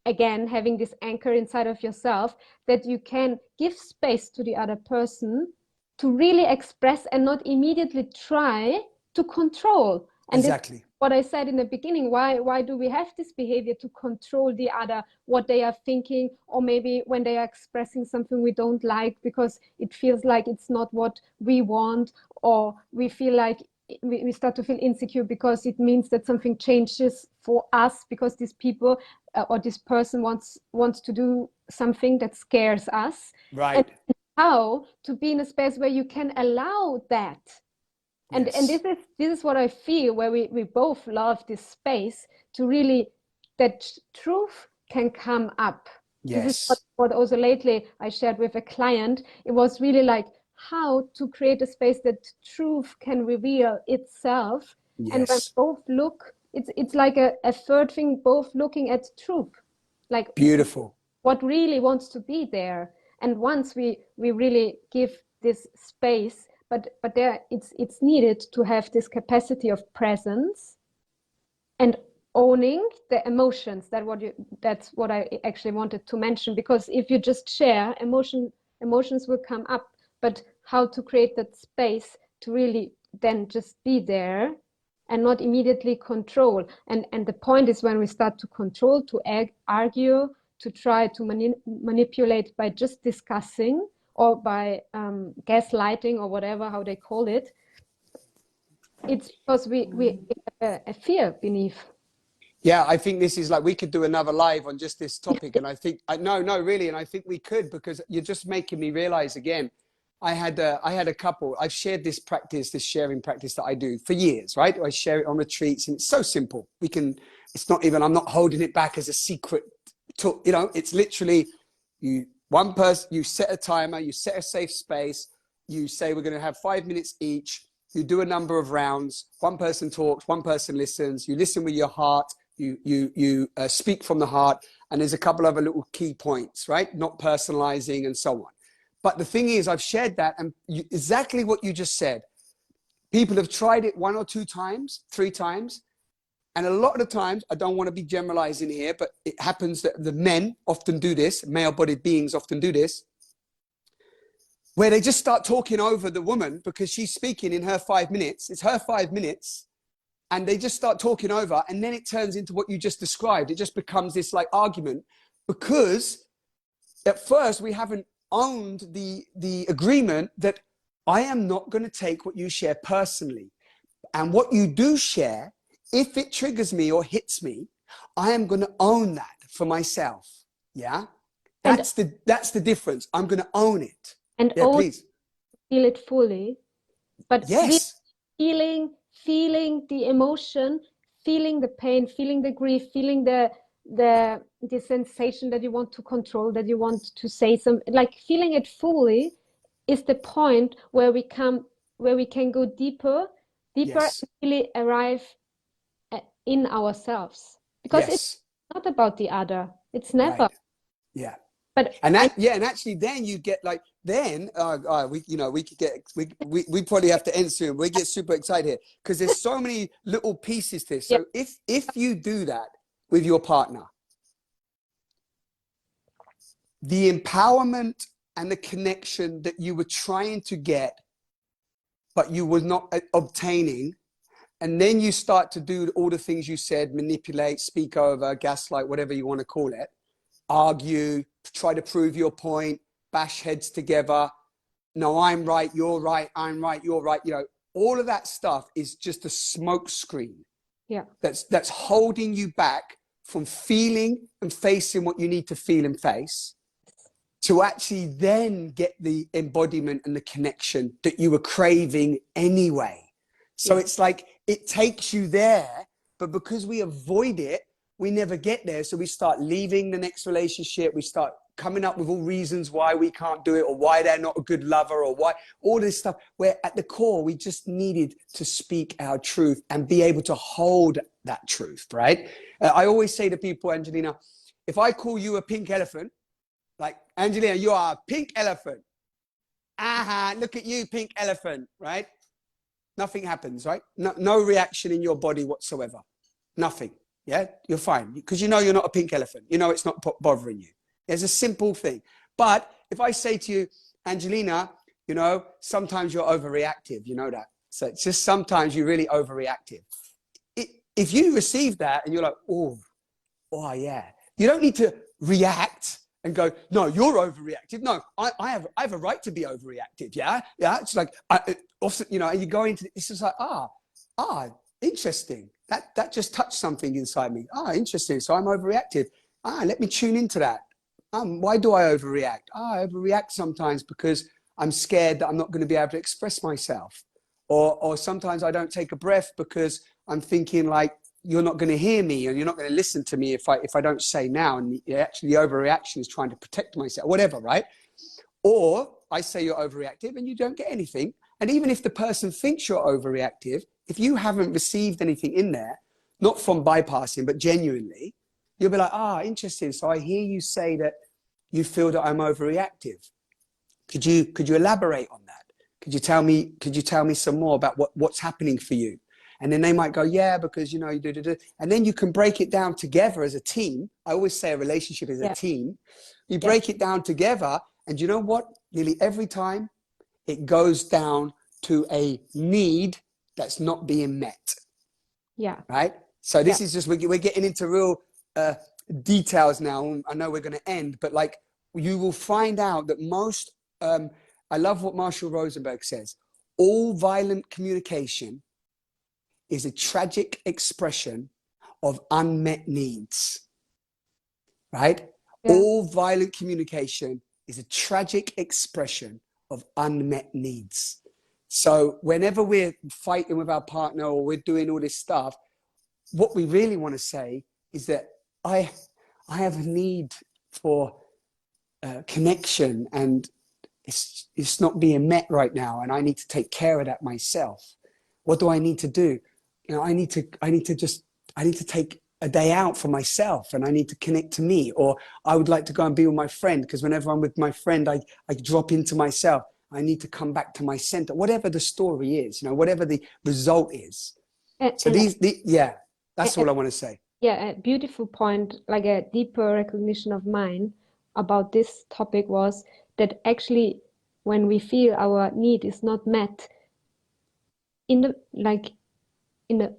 again, having this anchor inside of yourself, that you can give space to the other person to really express and not immediately try to control. And exactly what I said in the beginning, why do we have this behavior to control the other, what they are thinking, or maybe when they are expressing something we don't like because it feels like it's not what we want, or we feel like we start to feel insecure because it means that something changes for us because these people or this person wants to do something that scares us. And Right. how to be in a space where you can allow that. And Yes. this is what I feel, where we both love this space to really, that truth can come up. This is Yes. what also lately I shared with a client. It was really like how to create a space that truth can reveal itself. And when Yes. both look, it's like a third thing, both looking at truth, like Beautiful. what really wants to be there. And once we really give this space, but there it's needed to have this capacity of presence and owning the emotions. That's what I actually wanted to mention, because if you just share emotions will come up, but how to create that space to really then just be there and not immediately control. And the point is, when we start to control, to argue, to try to manipulate by just discussing or by gaslighting or whatever how they call it, it's because we have a fear beneath. Yeah, I think this is like, we could do another live on just this topic. And I think, no, really. And I think we could, because you're just making me realize again, I had a couple, I've shared this practice, this sharing practice that I do for years, right? I share it on retreats, and it's so simple. It's not even, I'm not holding it back as a secret, it's literally one person, you set a timer, you set a safe space, you say, we're going to have 5 minutes each. You do a number of rounds. One person talks, one person listens. You listen with your heart. You speak from the heart. And there's a couple other little key points, right? Not personalizing and so on. But the thing is, I've shared that, and exactly what you just said. People have tried it 1 or 2 times, 3 times. And a lot of the times, I don't want to be generalizing here, but it happens that the men often do this, male-bodied beings often do this, where they just start talking over the woman because she's speaking in her 5 minutes. It's her 5 minutes. And they just start talking over. And then it turns into what you just described. It just becomes this like argument, because at first we haven't owned the agreement that I am not going to take what you share personally. And what you do share, if it triggers me or hits me, I am going to own that for myself. Yeah. And That's the difference. I'm going to own it. and Yeah, own, please. feel it fully, but really Yes. feeling the emotion, feeling the pain, feeling the grief, feeling the sensation that you want to control, that you want to say like feeling it fully is the point where we can go deeper and Yes. really arrive in ourselves, because it's Yes. not about the other. It's never. Right. Yeah. But And actually then you get like, then we could get, we probably have to end soon. We get super excited here because there's so many little pieces to this. So if you do that with your partner, the empowerment and the connection that you were trying to get, but you were not obtaining, and then you start to do all the things you said, manipulate, speak over, gaslight, whatever you want to call it, argue, try to prove your point, bash heads together. No, I'm right, you're right, I'm right, you're right. All of that stuff is just a smoke screen. yeah. That's holding you back from feeling and facing what you need to feel and face, to actually then get the embodiment and the connection that you were craving anyway. So it's like, it takes you there, but because we avoid it, we never get there. So we start leaving the next relationship. We start coming up with all reasons why we can't do it, or why they're not a good lover, or why all this stuff, where at the core, we just needed to speak our truth and be able to hold that truth, right? I always say to people, Angelina, if I call you a pink elephant, like, Angelina, you are a pink elephant. Aha, look at you, pink elephant, right? Nothing happens, right? No reaction in your body whatsoever. Nothing. Yeah, you're fine, because you're not a pink elephant. It's not bothering you. It's a simple thing. But if I say to you, Angelina, sometimes you're overreactive, that. So it's just sometimes you're really overreactive. If you receive that and you're like, oh yeah, you don't need to react and go, no, you're overreactive. No, I have a right to be overreactive. Yeah. It's like, also, and you go into, it's just like, ah, interesting. That just touched something inside me. Ah, interesting. So I'm overreactive. Ah, let me tune into that. Why do I overreact? Ah, I overreact sometimes because I'm scared that I'm not going to be able to express myself. Or sometimes I don't take a breath because I'm thinking like, you're not going to hear me and you're not going to listen to me if I don't say now. And actually the overreaction is trying to protect myself, whatever, right? Or I say you're overreactive and you don't get anything. And even if the person thinks you're overreactive, if you haven't received anything in there, not from bypassing, but genuinely, you'll be like, ah, interesting. So I hear you say that you feel that I'm overreactive. Could you elaborate on that? Could you tell me some more about what's happening for you? And then they might go, yeah, because you know, you do. And then you can break it down together as a team. I always say a relationship is a team. You break it down together, and you know what? Nearly every time it goes down to a need that's not being met. Yeah. Right. So this is just, we're getting into real details now. I know we're going to end, but like you will find out that most, I love what Marshall Rosenberg says, all violent communication is a tragic expression of unmet needs, right? Yeah. All violent communication is a tragic expression of unmet needs. So whenever we're fighting with our partner or we're doing all this stuff, what we really want to say is that I have a need for connection, and it's not being met right now, and I need to take care of that myself. What do I need to do? You know, I need to take a day out for myself, and I need to connect to me. Or I would like to go and be with my friend, because whenever I'm with my friend, I drop into myself. I need to come back to my center, whatever the story is, you know, whatever the result is. So that's all I want to say. Yeah, a beautiful point, like a deeper recognition of mine about this topic was that actually when we feel our need is not met, in the like in the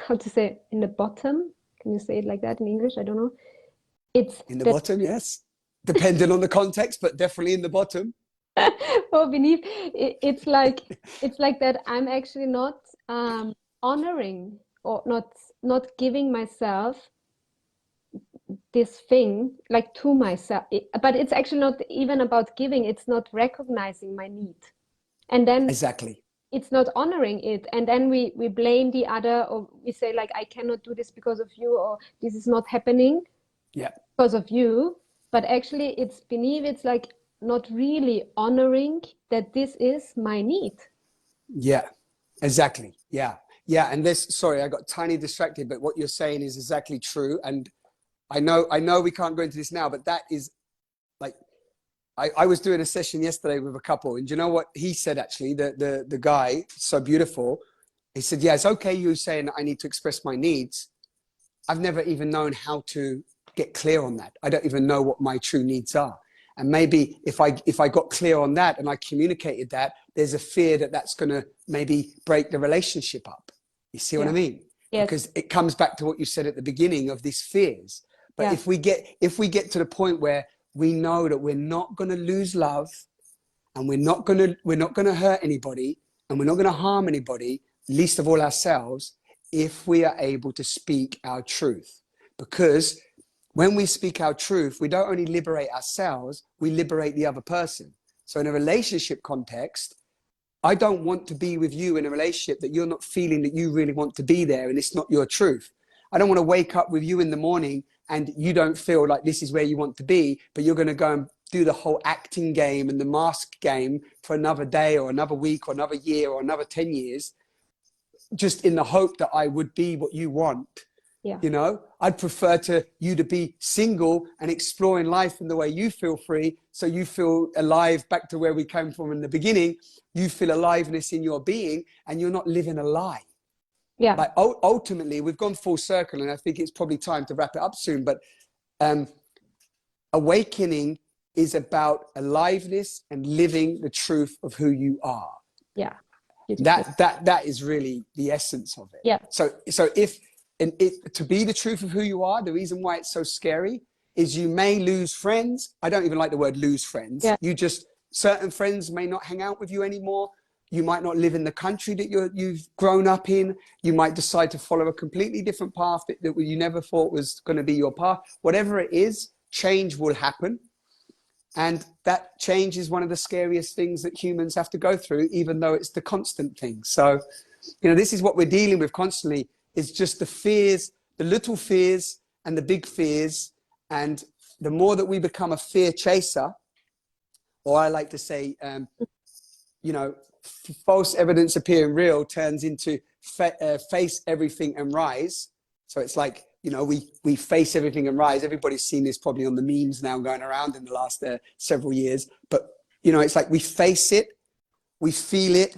how to say, in the bottom, can you say it like that in English? I don't know. It's In the that bottom, yes. Depending on the context, but definitely in the bottom. or beneath, it's like that I'm actually not honoring or not giving myself this thing like to myself. But it's actually not even about giving, it's not recognizing my need, and then Exactly. it's not honoring it, and then we blame the other, or we say like, I cannot do this because of you, or this is not happening Yeah. because of you. But actually it's beneath, it's like not really honoring that this is my need. Yeah. Exactly. Yeah. Yeah. And this, sorry, I got tiny distracted, but what you're saying is exactly true. And I know we can't go into this now, but that is like, I was doing a session yesterday with a couple, and you know what he said, actually, the guy, so beautiful. He said, yeah, it's okay you saying I need to express my needs. I've never even known how to get clear on that. I don't even know what my true needs are. And maybe if I got clear on that and I communicated that, there's a fear that that's going to maybe break the relationship up. You see what I mean? Yes. Because it comes back to what you said at the beginning of these fears. But if we get to the point where we know that we're not going to lose love, and we're not going to hurt anybody, and we're not going to harm anybody, least of all ourselves, if we are able to speak our truth. Because when we speak our truth, we don't only liberate ourselves, we liberate the other person. So in a relationship context, I don't want to be with you in a relationship that you're not feeling that you really want to be there, and it's not your truth. I don't want to wake up with you in the morning and you don't feel like this is where you want to be, but you're going to go and do the whole acting game and the mask game for another day or another week or another year or another 10 years, just in the hope that I would be what you want. Yeah. You know, I'd prefer you to be single and exploring life in the way you feel free. So you feel alive, back to where we came from in the beginning. You feel aliveness in your being, and you're not living a lie. Yeah. Like ultimately, we've gone full circle, and I think it's probably time to wrap it up soon. But awakening is about aliveness and living the truth of who you are. Yeah. That is really the essence of it. Yeah. So if to be the truth of who you are, the reason why it's so scary is you may lose friends. I don't even like the word lose friends. Yeah. Certain friends may not hang out with you anymore. You might not live in the country that you've grown up in. You might decide to follow a completely different path that you never thought was going to be your path. Whatever it is, change will happen. And that change is one of the scariest things that humans have to go through, even though it's the constant thing. So, this is what we're dealing with constantly, is just the fears, the little fears and the big fears. And the more that we become a fear chaser, or I like to say, false evidence appearing real turns into face everything and rise. So it's like, we face everything and rise. Everybody's seen this probably on the memes now going around in the last several years. But, it's like we face it, we feel it,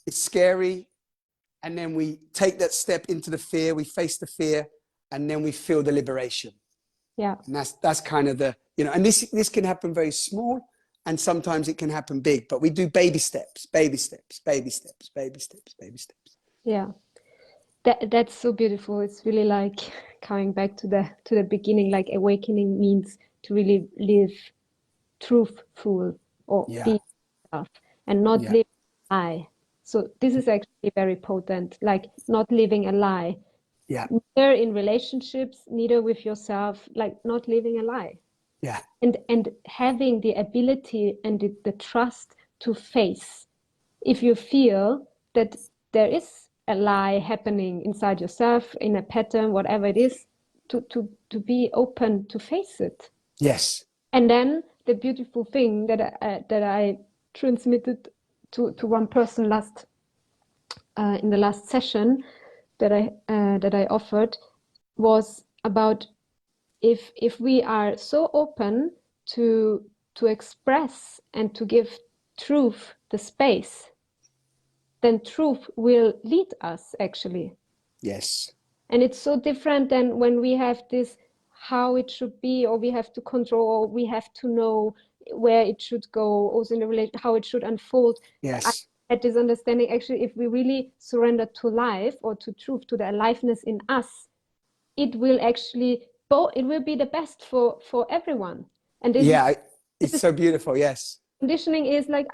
it's scary. And then we take that step into the fear, we face the fear, and then we feel the liberation. Yeah. And that's kind of the, and this can happen very small, and sometimes it can happen big, but we do baby steps, baby steps, baby steps, baby steps, baby steps. Yeah. That's so beautiful. It's really like coming back to the beginning, like awakening means to really live truthful or be yourself and not live a lie. So this is actually very potent, like not living a lie. Yeah. Neither in relationships, neither with yourself, like not living a lie. Yeah. And having the ability and the trust to face if you feel that there is a lie happening inside yourself, in a pattern, whatever it is, to be open to face it. Yes. And then the beautiful thing that I transmitted to one person in the last session that I offered was about if we are so open to express and to give truth the space, then truth will lead us actually. Yes. And it's so different than when we have this how it should be, or we have to control, or we have to know where it should go, also in the relation, how it should unfold. Yes. I had this understanding, actually, if we really surrender to life or to truth, to the aliveness in us, it will actually, it will be the best for everyone. And this it's so beautiful. Yes. Conditioning is like,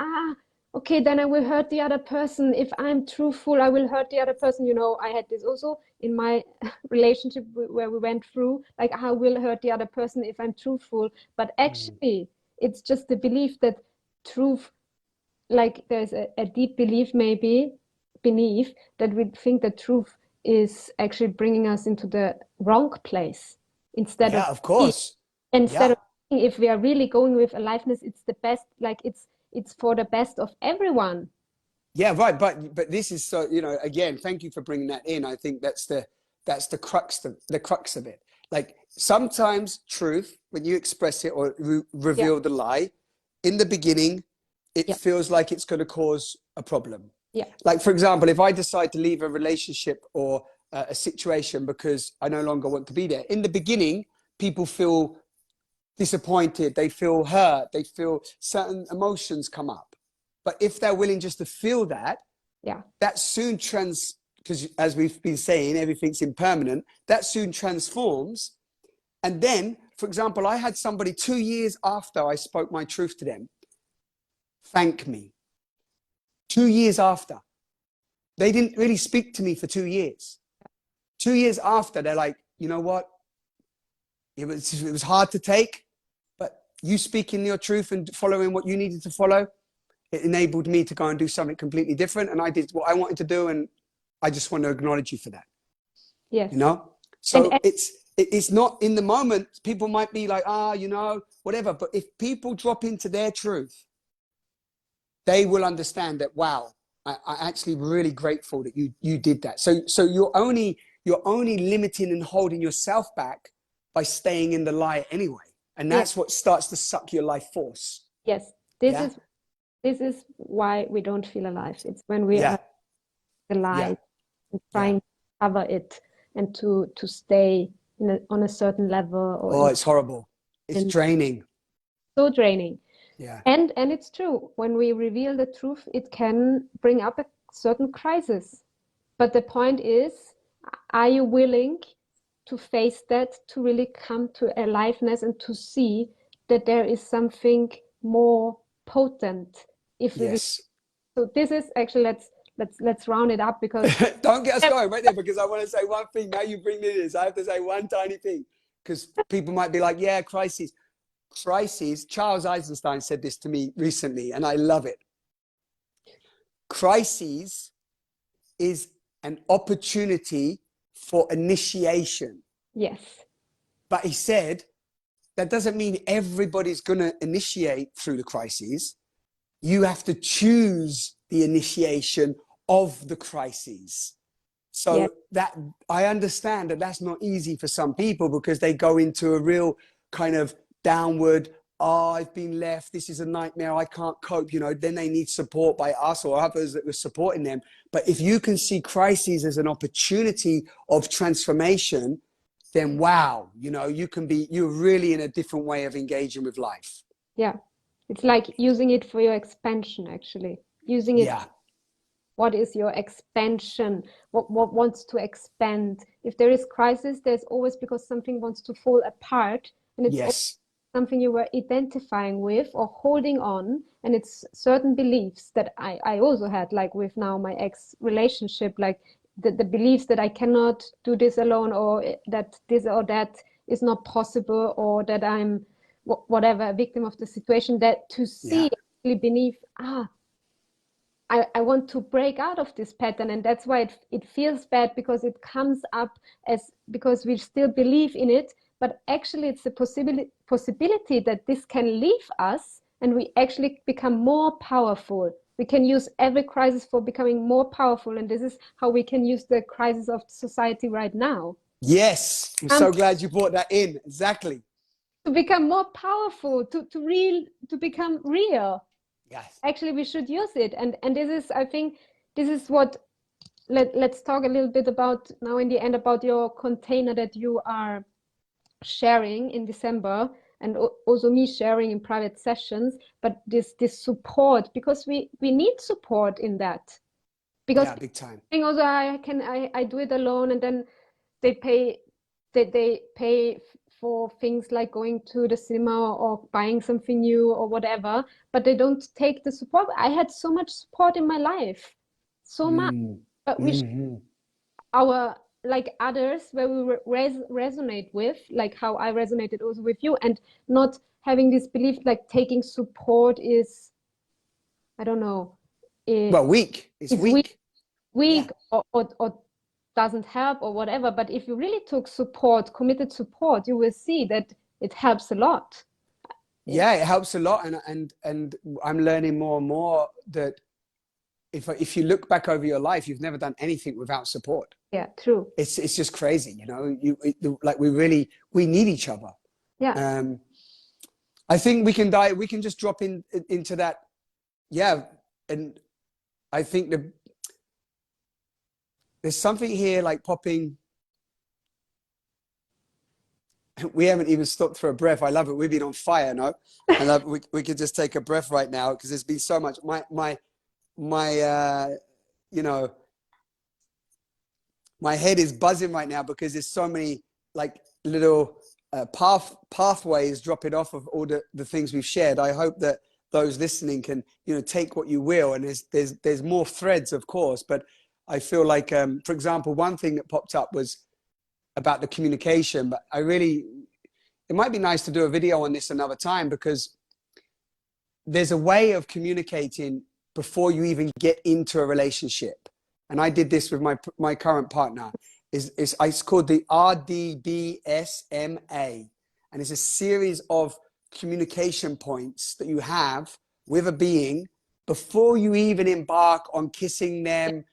okay, then I will hurt the other person. If I'm truthful, I will hurt the other person. I had this also in my relationship where we went through, like, I will hurt the other person if I'm truthful. But actually, it's just the belief that truth, like there's a deep belief maybe beneath that we think that truth is actually bringing us into the wrong place instead of course. Of if we are really going with aliveness, it's the best, like it's for the best of everyone. Yeah, right. But this is so, again, thank you for bringing that in. I think that's the crux of it. Like sometimes truth, when you express it or reveal the lie, in the beginning, it feels like it's going to cause a problem. Yeah. Like, for example, if I decide to leave a relationship or a situation because I no longer want to be there, in the beginning, people feel disappointed, they feel hurt, they feel certain emotions come up. But if they're willing just to feel that, that soon because as we've been saying, everything's impermanent, that soon transforms. And then, for example, I had somebody 2 years after I spoke my truth to them thank me. 2 years after. They didn't really speak to me for 2 years. 2 years after, they're like, you know what? It was hard to take, but you speaking your truth and following what you needed to follow, it enabled me to go and do something completely different. And I did what I wanted to do. And I just want to acknowledge you for that. Yes. So it's not in the moment. People might be like, whatever. But if people drop into their truth, they will understand that, wow, I'm actually really grateful that you did that. So you're only limiting and holding yourself back by staying in the lie anyway. And that's what starts to suck your life force. Yes. This is why we don't feel alive. It's when we are alive and trying to cover it and to stay on a certain level. It's horrible. It's draining. So draining. Yeah. And it's true. When we reveal the truth, it can bring up a certain crisis. But the point is, are you willing to face that, to really come to aliveness and to see that there is something more potent if we So this is actually, let's round it up, because Don't get us going right there, because I want to say one thing. Now you bring me this. I have to say one tiny thing, because people might be like, yeah, crises. Crises. Charles Eisenstein said this to me recently, and I love it. Crises is an opportunity for initiation. yes, But he said, that doesn't mean everybody's going to initiate through the crises. You have to choose the initiation of the crises. So yes, that I understand that that's not easy for some people, because they go into a real kind of downward, oh, I've been left, this is a nightmare, I can't cope, you know, then they need support by us or others that were supporting them. But if you can see crises as an opportunity of transformation, then wow, you know, you're really in a different way of engaging with life. yeah. It's like using it for your expansion, actually. Using it. Yeah. What is your expansion? What wants to expand? If there is crisis, there's always because something wants to fall apart, and it's Yes. something you were identifying with or holding on, and it's certain beliefs that I also had, like with now my ex relationship, like the beliefs that I cannot do this alone, or that this or that is not possible, or that I'm whatever, a victim of the situation, that to Yeah. see actually beneath, I want to break out of this pattern. And that's why it feels bad, because it comes up as because we still believe in it, but actually it's a possibility that this can leave us, and we actually become more powerful. We can use every crisis for becoming more powerful, and this is how we can use the crisis of society right now. Yes. I'm so glad you brought that in. Exactly. To become more powerful, to become real. Yes. Actually, we should use it, and this is, I think, this is what, let's talk a little bit about now in the end about your container that you are sharing in December, and also me sharing in private sessions. But this support, because we need support in that, because Yeah, big time. also I do it alone, and then they pay they pay for things like going to the cinema or buying something new or whatever, but they don't take the support. I had so much support in my life, so much, Mm. but we Mm-hmm. our, like others where we resonate with, like how I resonated also with you, and not having this belief like taking support is, I don't know, Well, weak. It's is weak, weak. Yeah. or doesn't help or whatever. But if you really took support, committed support, you will see that it helps a lot. Yeah, it helps a lot. And I'm learning more and more that if you look back over your life, you've never done anything without support. Yeah, true. It's just crazy, you know. Like we need each other. Yeah, I think we can just drop into that. Yeah. And I think there's something here like popping. We haven't even stopped for a breath. I love it. We've been on fire, no? I love we could just take a breath right now, because there's been so much. My you know, my head is buzzing right now, because there's so many like little pathways dropping off of all the things we've shared. I hope that those listening can, you know, take what you will. And there's more threads, of course, but I feel like, for example, one thing that popped up was about the communication. But it might be nice to do a video on this another time, because there's a way of communicating before you even get into a relationship. And I did this with my current partner. It's called the RDBSMA. And it's a series of communication points that you have with a being before you even embark on kissing them,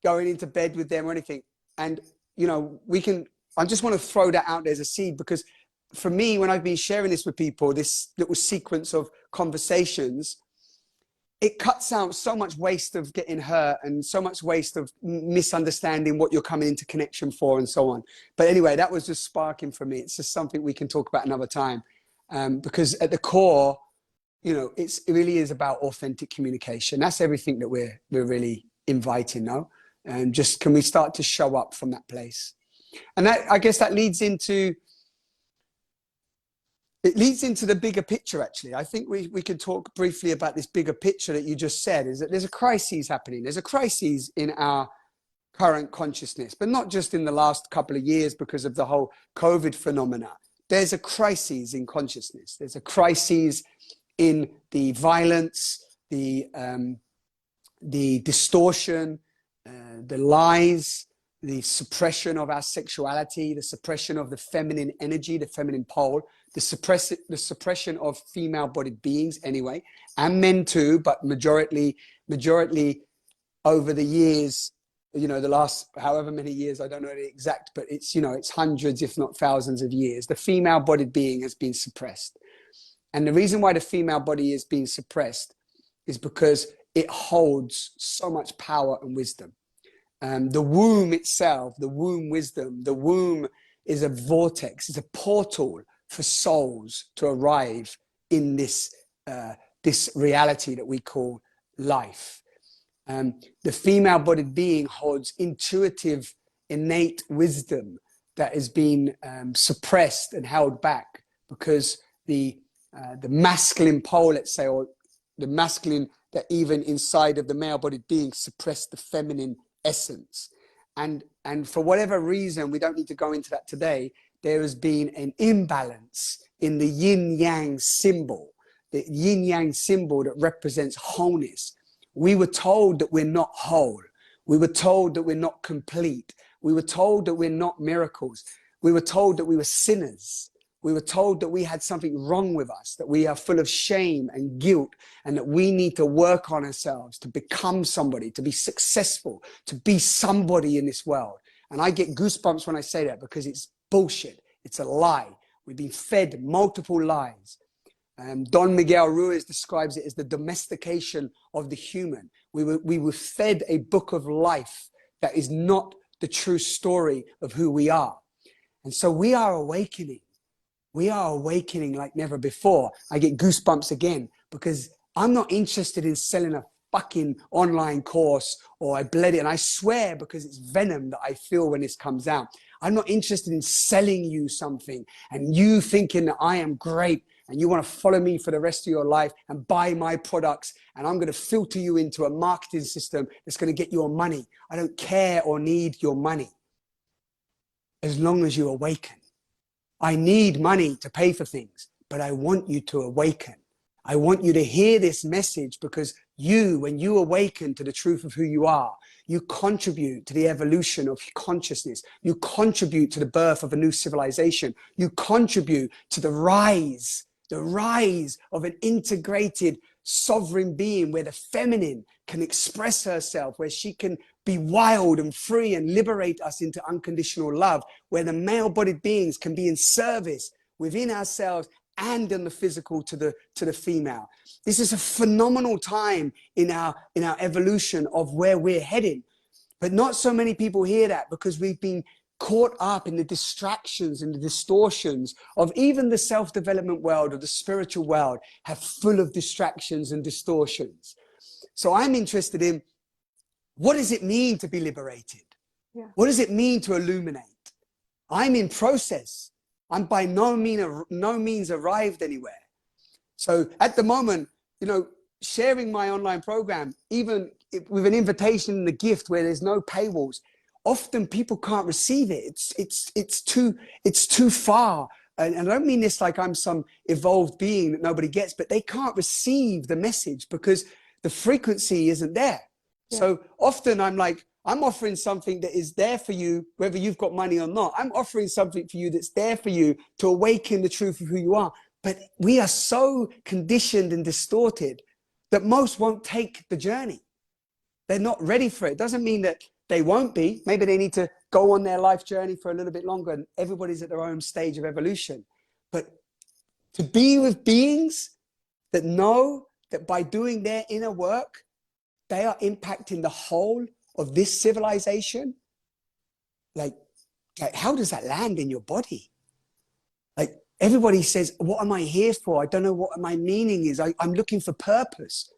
going into bed with them or anything. And, you know, I just want to throw that out there as a seed, because for me, when I've been sharing this with people, this little sequence of conversations, it cuts out so much waste of getting hurt and so much waste of misunderstanding what you're coming into connection for and so on. But anyway, that was just sparking for me. It's just something we can talk about another time, because at the core, you know, it really is about authentic communication. That's everything that we're really inviting now. And just, can we start to show up from that place? And that, I guess that leads into it leads into the bigger picture, actually. I think we can talk briefly about this bigger picture that you just said, is that there's a crisis happening. There's a crisis in our current consciousness, but not just in the last couple of years because of the whole COVID phenomena. There's a crisis in consciousness. There's a crisis in the violence, the distortion, the lies, the suppression of our sexuality, the suppression of the feminine energy, the feminine pole, the suppression of female-bodied beings anyway, and men too, but majority over the years, you know, the last however many years, I don't know the exact, but it's, you know, it's hundreds, if not thousands of years. The female-bodied being has been suppressed. And the reason why the female body is being suppressed is because it holds so much power and wisdom. The womb itself, the womb wisdom, the womb is a vortex, it's a portal for souls to arrive in this, this reality that we call life. The female-bodied being holds intuitive, innate wisdom that has been suppressed and held back because the masculine pole, let's say, or the masculine that even inside of the male-bodied being suppressed the feminine essence. And for whatever reason, we don't need to go into that today, there has been an imbalance in the yin-yang symbol, the yin-yang symbol that represents wholeness. We were told that we're not whole. We were told that we're not complete. We were told that we're not miracles. We were told that we were sinners. We were told that we had something wrong with us, that we are full of shame and guilt, and that we need to work on ourselves to become somebody, to be successful, to be somebody in this world. And I get goosebumps when I say that because it's bullshit. It's a lie. We've been fed multiple lies. Don Miguel Ruiz describes it as the domestication of the human. We were fed a book of life that is not the true story of who we are. And so we are awakening. We are awakening like never before. I get goosebumps again because I'm not interested in selling a fucking online course or I bled it. And I swear, because it's venom that I feel when this comes out. I'm not interested in selling you something and you thinking that I am great and you want to follow me for the rest of your life and buy my products and I'm going to filter you into a marketing system that's going to get your money. I don't care or need your money as long as you awaken. I need money to pay for things, but I want you to awaken. I want you to hear this message because you, when you awaken to the truth of who you are, you contribute to the evolution of consciousness. You contribute to the birth of a new civilization. You contribute to the rise of an integrated sovereign being where the feminine can express herself, where she can be wild and free and liberate us into unconditional love, where the male-bodied beings can be in service within ourselves and in the physical to the female. This is a phenomenal time in our evolution of where we're heading. But not so many people hear that because we've been caught up in the distractions and the distortions of even the self-development world or the spiritual world have full of distractions and distortions. So I'm interested in, what does it mean to be liberated? Yeah. What does it mean to illuminate? I'm in process. I'm by no means arrived anywhere. So at the moment, you know, sharing my online program, even with an invitation and a gift where there's no paywalls, often people can't receive it. It's too far. And I don't mean this like I'm some evolved being that nobody gets, but they can't receive the message because the frequency isn't there. Yeah. So often I'm like, I'm offering something that is there for you, whether you've got money or not. I'm offering something for you that's there for you to awaken the truth of who you are. But we are so conditioned and distorted that most won't take the journey. They're not ready for it. Doesn't mean that they won't be. Maybe they need to go on their life journey for a little bit longer, and everybody's at their own stage of evolution. But to be with beings that know that by doing their inner work, they are impacting the whole of this civilization, like how does that land in your body? Like everybody says, what am I here for? I don't know what my meaning is. I'm looking for purpose.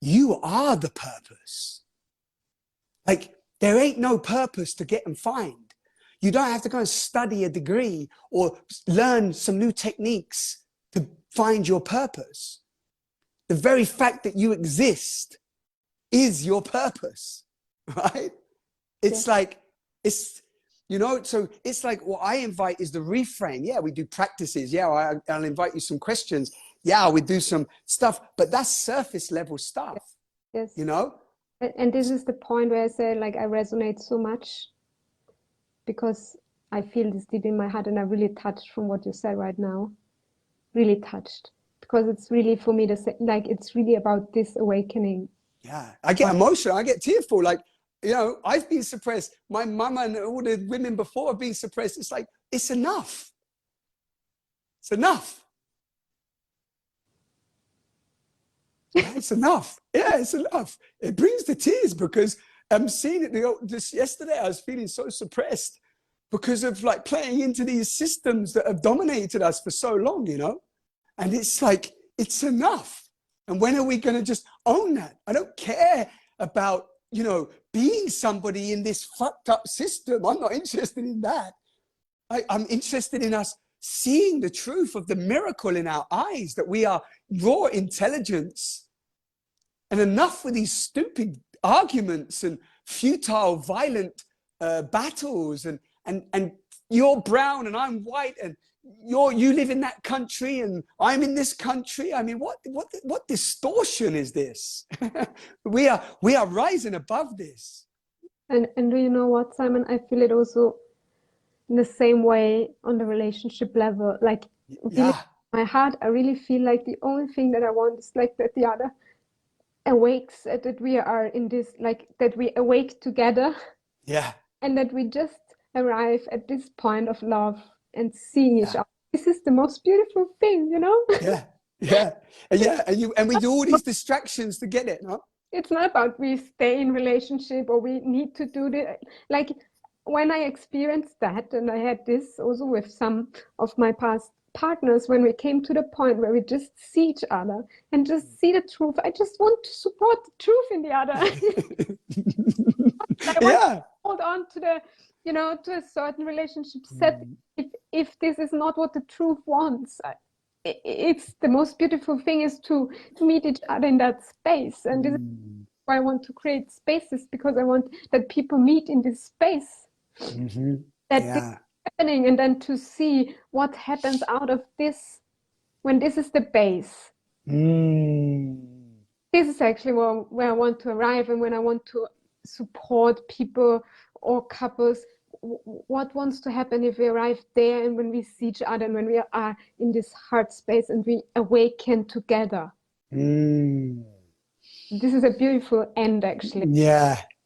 You are the purpose. Like there ain't no purpose to get and find. You don't have to go and study a degree or learn some new techniques to find your purpose. The very fact that you exist is your purpose, right? It's like, it's, you know, so it's like what I invite is the reframe. Yeah, we do practices. Yeah, I'll invite you some questions. Yeah, we do some stuff, but that's surface level stuff, Yes. you know? And this is the point where I say, like, I resonate so much because I feel this deep in my heart, and I'm really touched from what you said right now. Really touched, because it's really for me like it's really about this awakening. Yeah, I get emotional. I get tearful. Like, you know, I've been suppressed. My mama and all the women before have been suppressed. It's like, it's enough. It's enough. Yeah, it's enough. Yeah, it's enough. It brings the tears because I'm seeing it. You know, just yesterday, I was feeling so suppressed because of like playing into these systems that have dominated us for so long, you know? And it's like, it's enough. And when are we going to just own that? I don't care about, you know, being somebody in this fucked up system. I'm not interested in that. I'm interested in us seeing the truth of the miracle in our eyes, that we are raw intelligence. And enough with these stupid arguments and futile, violent battles. And you're brown and I'm white, and you live in that country and I'm in this country. I mean, what distortion is this? we are rising above this. And do you know what, Simon? I feel it also in the same way on the relationship level. Like, really, my heart, I really feel like the only thing that I want is like that the other awakes, that we are in this, like that we awake together. Yeah. And that we just arrive at this point of love and seeing each other. This is the most beautiful thing, you know? And we do all these distractions to get it, no? It's not about we stay in relationship or we need to do the, like, when I experienced that, and I had this also with some of my past partners, when we came to the point where we just see each other and just see the truth. I just want to support the truth in the other. I want to hold on to the, you know, to a certain relationship set. If this is not what the truth wants, it's the most beautiful thing is to meet each other in that space. And this is why I want to create spaces, because I want that people meet in this space. That this is happening, and then to see what happens out of this when this is the base. This is actually where I want to arrive, and when I want to support people or couples, what wants to happen if we arrive there and when we see each other and when we are in this heart space and we awaken together. This is a beautiful end, actually.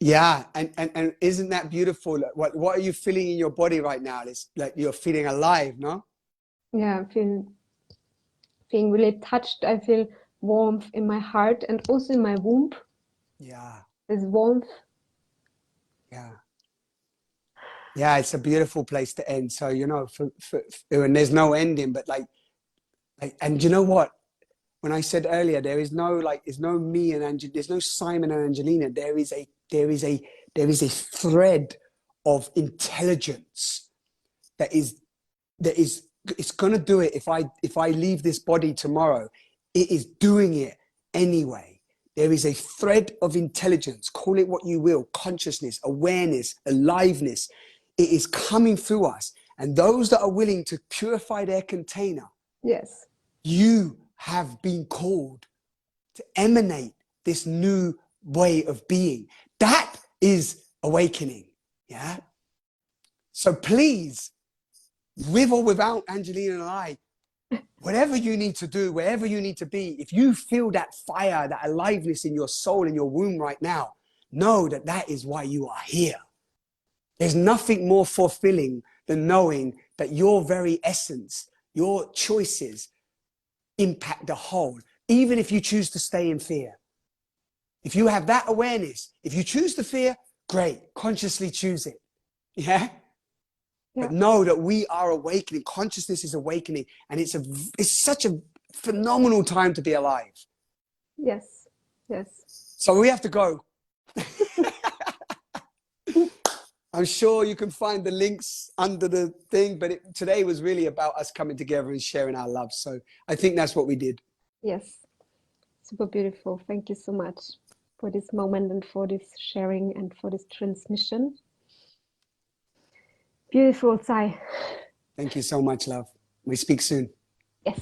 Yeah. And isn't that beautiful? What are you feeling in your body right now? It's like you're feeling alive, no? Yeah, I'm feeling really touched. I feel warmth in my heart and also in my womb. Yeah. There's warmth. Yeah, it's a beautiful place to end. So, you know, and there's no ending, but like, and you know what? When I said earlier, there's no me and there's no Simon and Angelina. There is a thread of intelligence that is it's going to do it. If I leave this body tomorrow, it is doing it anyway. There is a thread of intelligence, call it what you will, consciousness, awareness, aliveness. It is coming through us. And those that are willing to purify their container, yes, you have been called to emanate this new way of being. That is awakening. Yeah. So please, with or without Angelina and I, whatever you need to do, wherever you need to be, if you feel that fire, that aliveness in your soul, in your womb right now, know that that is why you are here. There's nothing more fulfilling than knowing that your very essence, your choices impact the whole, even if you choose to stay in fear. If you have that awareness, if you choose the fear, great, consciously choose it. Yeah? But know that we are awakening. Consciousness is awakening. And it's such a phenomenal time to be alive. Yes. So we have to go. I'm sure you can find the links under the thing, but today was really about us coming together and sharing our love. So I think that's what we did. Yes, super beautiful. Thank you so much for this moment and for this sharing and for this transmission. Beautiful, Sai. Thank you so much, love. We speak soon. Yes.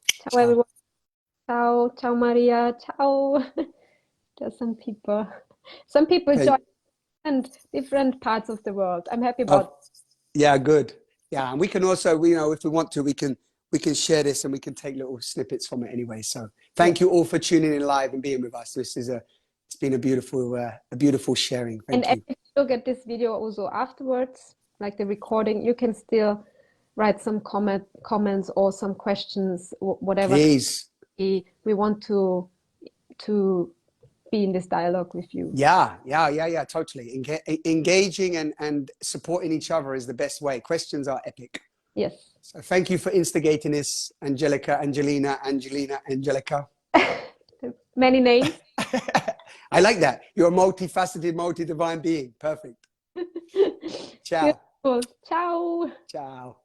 Ciao, Ciao. everyone. Ciao, ciao, Maria. Ciao. There's some people Okay. join and different parts of the world. I'm happy about. Yeah, good. Yeah, and we can also, you know, if we want to, we can share this and we can take little snippets from it anyway. So thank you all for tuning in live and being with us. It's been a beautiful sharing. And Thank you. if you look at this video also afterwards, like the recording, you can still write some comments or some questions, whatever. Please. We want to be in this dialogue with you. Yeah, totally. Engaging and supporting each other is the best way. Questions are epic. Yes. So thank you for instigating this, Angelica, Angelina, Angelica. Many names. I like that. You're a multifaceted, multi-divine being. Perfect. Ciao. Beautiful. Ciao. Ciao.